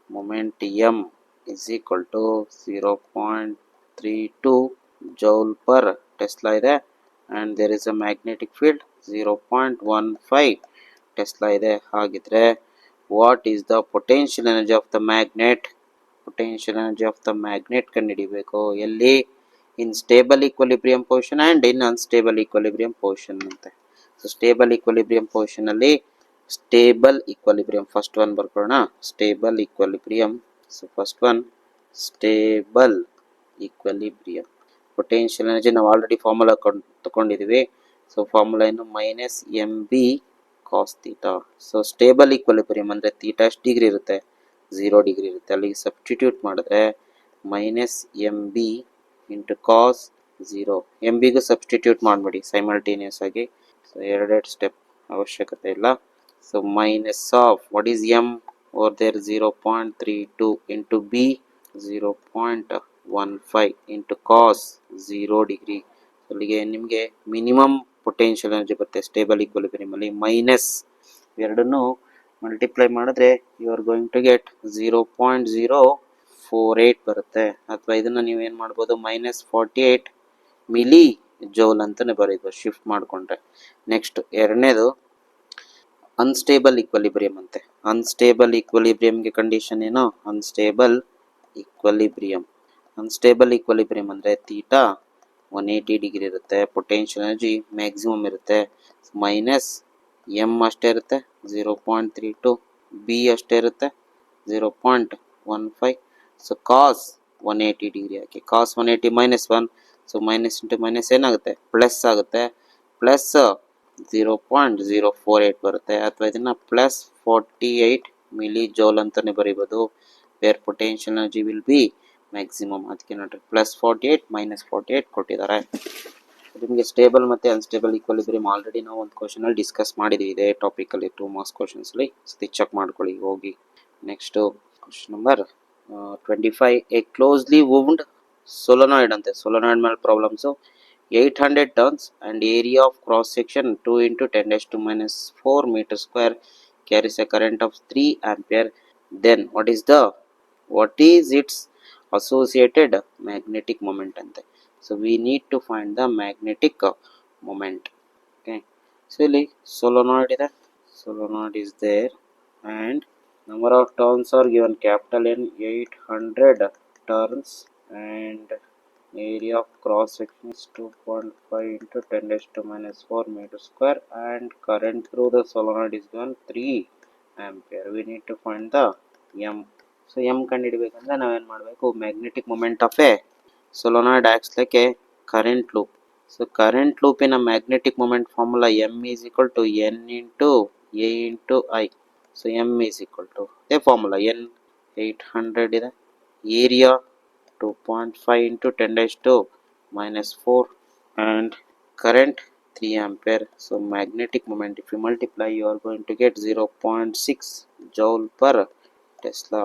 Speaker 1: Moment M is equal to 0.32 joule per tesla ಇದೆ. And there is a magnetic field 0.15 tesla ಇದೆ. ಹಾಗಿದ್ರೆ what is the potential energy of the magnet? Potential energy of the magnet ಕಂಡುಹಿಡಿಬೇಕು. ಎಲ್ಲಿ? In stable equilibrium position and in unstable equilibrium position ಅಂತೆ. So stable equilibrium ಪೊಸಿಷನಲ್ಲಿ stable equilibrium first one ಬರ್ಕೊಳ್ಳೋಣ. Stable equilibrium. So first one stable equilibrium. Potential energy ನಾವು already formula ತಗೊಂಡಿದ್ದೀವಿ. So formula ಏನು? -mb cos θ. So stable equilibrium ಅಂದರೆ theta ಎಷ್ಟು degree ಇರುತ್ತೆ? 0 degree ಇರುತ್ತೆ. ಅಲ್ಲಿಗೆ ಸಬ್ಸ್ಟಿಟ್ಯೂಟ್ ಮಾಡಿದ್ರೆ -mb into cos 0. mb substitute ಮಾಡಿಬಿಡಿ ಸೈಮಲ್ಟೇನಿಯಸ್ ಆಗಿ. ಸೊ ಎರಡೆರಡು ಸ್ಟೆಪ್ ಅವಶ್ಯಕತೆ ಇಲ್ಲ. So minus of, what is M over there? 0.32 into B 0.15 into cos 0 degree. ಅಲ್ಲಿಗೆ ನಿಮಗೆ ಮಿನಿಮಮ್ ಪೊಟೆನ್ಷಿಯಲ್ ಎನರ್ಜಿ ಬರುತ್ತೆ ಸ್ಟೇಬಲ್ ಈಕ್ವಿಲಿಬ್ರಿಯಂ ಅಲ್ಲಿ. ಮೈನಸ್ ಎರಡನ್ನೂ ಮಲ್ಟಿಪ್ಲೈ ಮಾಡಿದ್ರೆ you are going to get 0.048 ಬರುತ್ತೆ. ಅಥವಾ ಇದನ್ನು ನೀವೇನು ಮಾಡ್ಬೋದು? -48 ಮಿಲಿ ಜೌಲ್ ಅಂತಲೇ ಬರೀಬೋದು ಶಿಫ್ಟ್ ಮಾಡಿಕೊಂಡ್ರೆ. ನೆಕ್ಸ್ಟ್ ಎರಡನೇದು ಅನ್ಸ್ಟೇಬಲ್ ಈಕ್ವಿಲಿಬ್ರಿಯಂ ಅಂತೆ. ಅನ್ಸ್ಟೇಬಲ್ ಈಕ್ವಿಲಿಬ್ರಿಯಂಗೆ ಕಂಡೀಷನ್ ಏನು? ಅನ್ಸ್ಟೇಬಲ್ ಈಕ್ವಿಲಿಬ್ರಿಯಂ ಅಂದರೆ ಥೀಟಾ 180 ಡಿಗ್ರಿ ಇರುತ್ತೆ. ಪೊಟೆನ್ಷಿಯಲ್ ಎನರ್ಜಿ ಮ್ಯಾಕ್ಸಿಮಮ್ ಇರುತ್ತೆ. ಮೈನಸ್ ಎಮ್ ಅಷ್ಟೇ ಇರುತ್ತೆ 0.32, ಬಿ ಅಷ್ಟೇ ಇರುತ್ತೆ 0.15. ಸೊ ಕಾಸ್ 180 ಡಿಗ್ರಿ ಹಾಕಿ. Cos 180 -1, so minus into minus ಏನಾಗುತ್ತೆ? ಪ್ಲಸ್ ಆಗುತ್ತೆ. ಪ್ಲಸ್ 0.048 ಬರುತ್ತೆ. ಅಥವಾ ಇದನ್ನು +48 ಮಿಲಿ ಜೌಲ್ ಅಂತಲೇ ಬರೀಬೋದು. Where potential energy will be maximum. ಅದಕ್ಕೆ ನೋಡ್ರಿ +48 -48 ಕೊಟ್ಟಿದ್ದಾರೆ. ನಿಮಗೆ ಸ್ಟೇಬಲ್ ಮತ್ತು ಅನ್ಸ್ಟೇಬಲ್ ಈಕ್ವಿಲಿಬ್ರಿಯಂ ಆಲ್ರೆಡಿ ನಾವು ಒಂದು ಕ್ವಶನಲ್ಲಿ ಡಿಸ್ಕಸ್ ಮಾಡಿದ್ದೀವಿ ಇದೇ ಟಾಪಿಕಲ್ಲಿ 2 ಮಾರ್ಕ್ಸ್ ಕ್ವಶನ್ಸ್ಲಿ. ಸತಿ ಚೆಕ್ ಮಾಡ್ಕೊಳ್ಳಿ ಹೋಗಿ. Next question number 25. A closely wound solenoid ಅಂತೆ. ಸೊಲೊನಾಯ್ಡ್ ಮೇಲೆ problems. 800 turns and area of cross section 2 into 10 raised to minus 4 meter square carries a current of 3 ampere, then what is its associated magnetic moment ante. So we need to find the magnetic moment. Okay, so ಇಲ್ಲಿ solenoid ಇದೆ, solenoid is there, and number of turns are given capital N 800 turns, and area of cross section is 2.5 into 10 raised to minus 4 meter square, and current through the solenoid is given 3 ampere. We need to find the M. So M ಕಂಡುಹಿಡಿಯಬೇಕಂದ್ರೆ ನಾವೇನು ಮಾಡಬೇಕು, magnetic moment of A solenoid acts like a current loop. So current loop in a magnetic moment formula M is equal to N into A into I. So M is equal to the formula N 800 ಇದೆ, area 2.5 into 10 raised to minus 4, and current 3 ampere. So magnetic moment, if you multiply, you are going to get 0.6 joule per Tesla.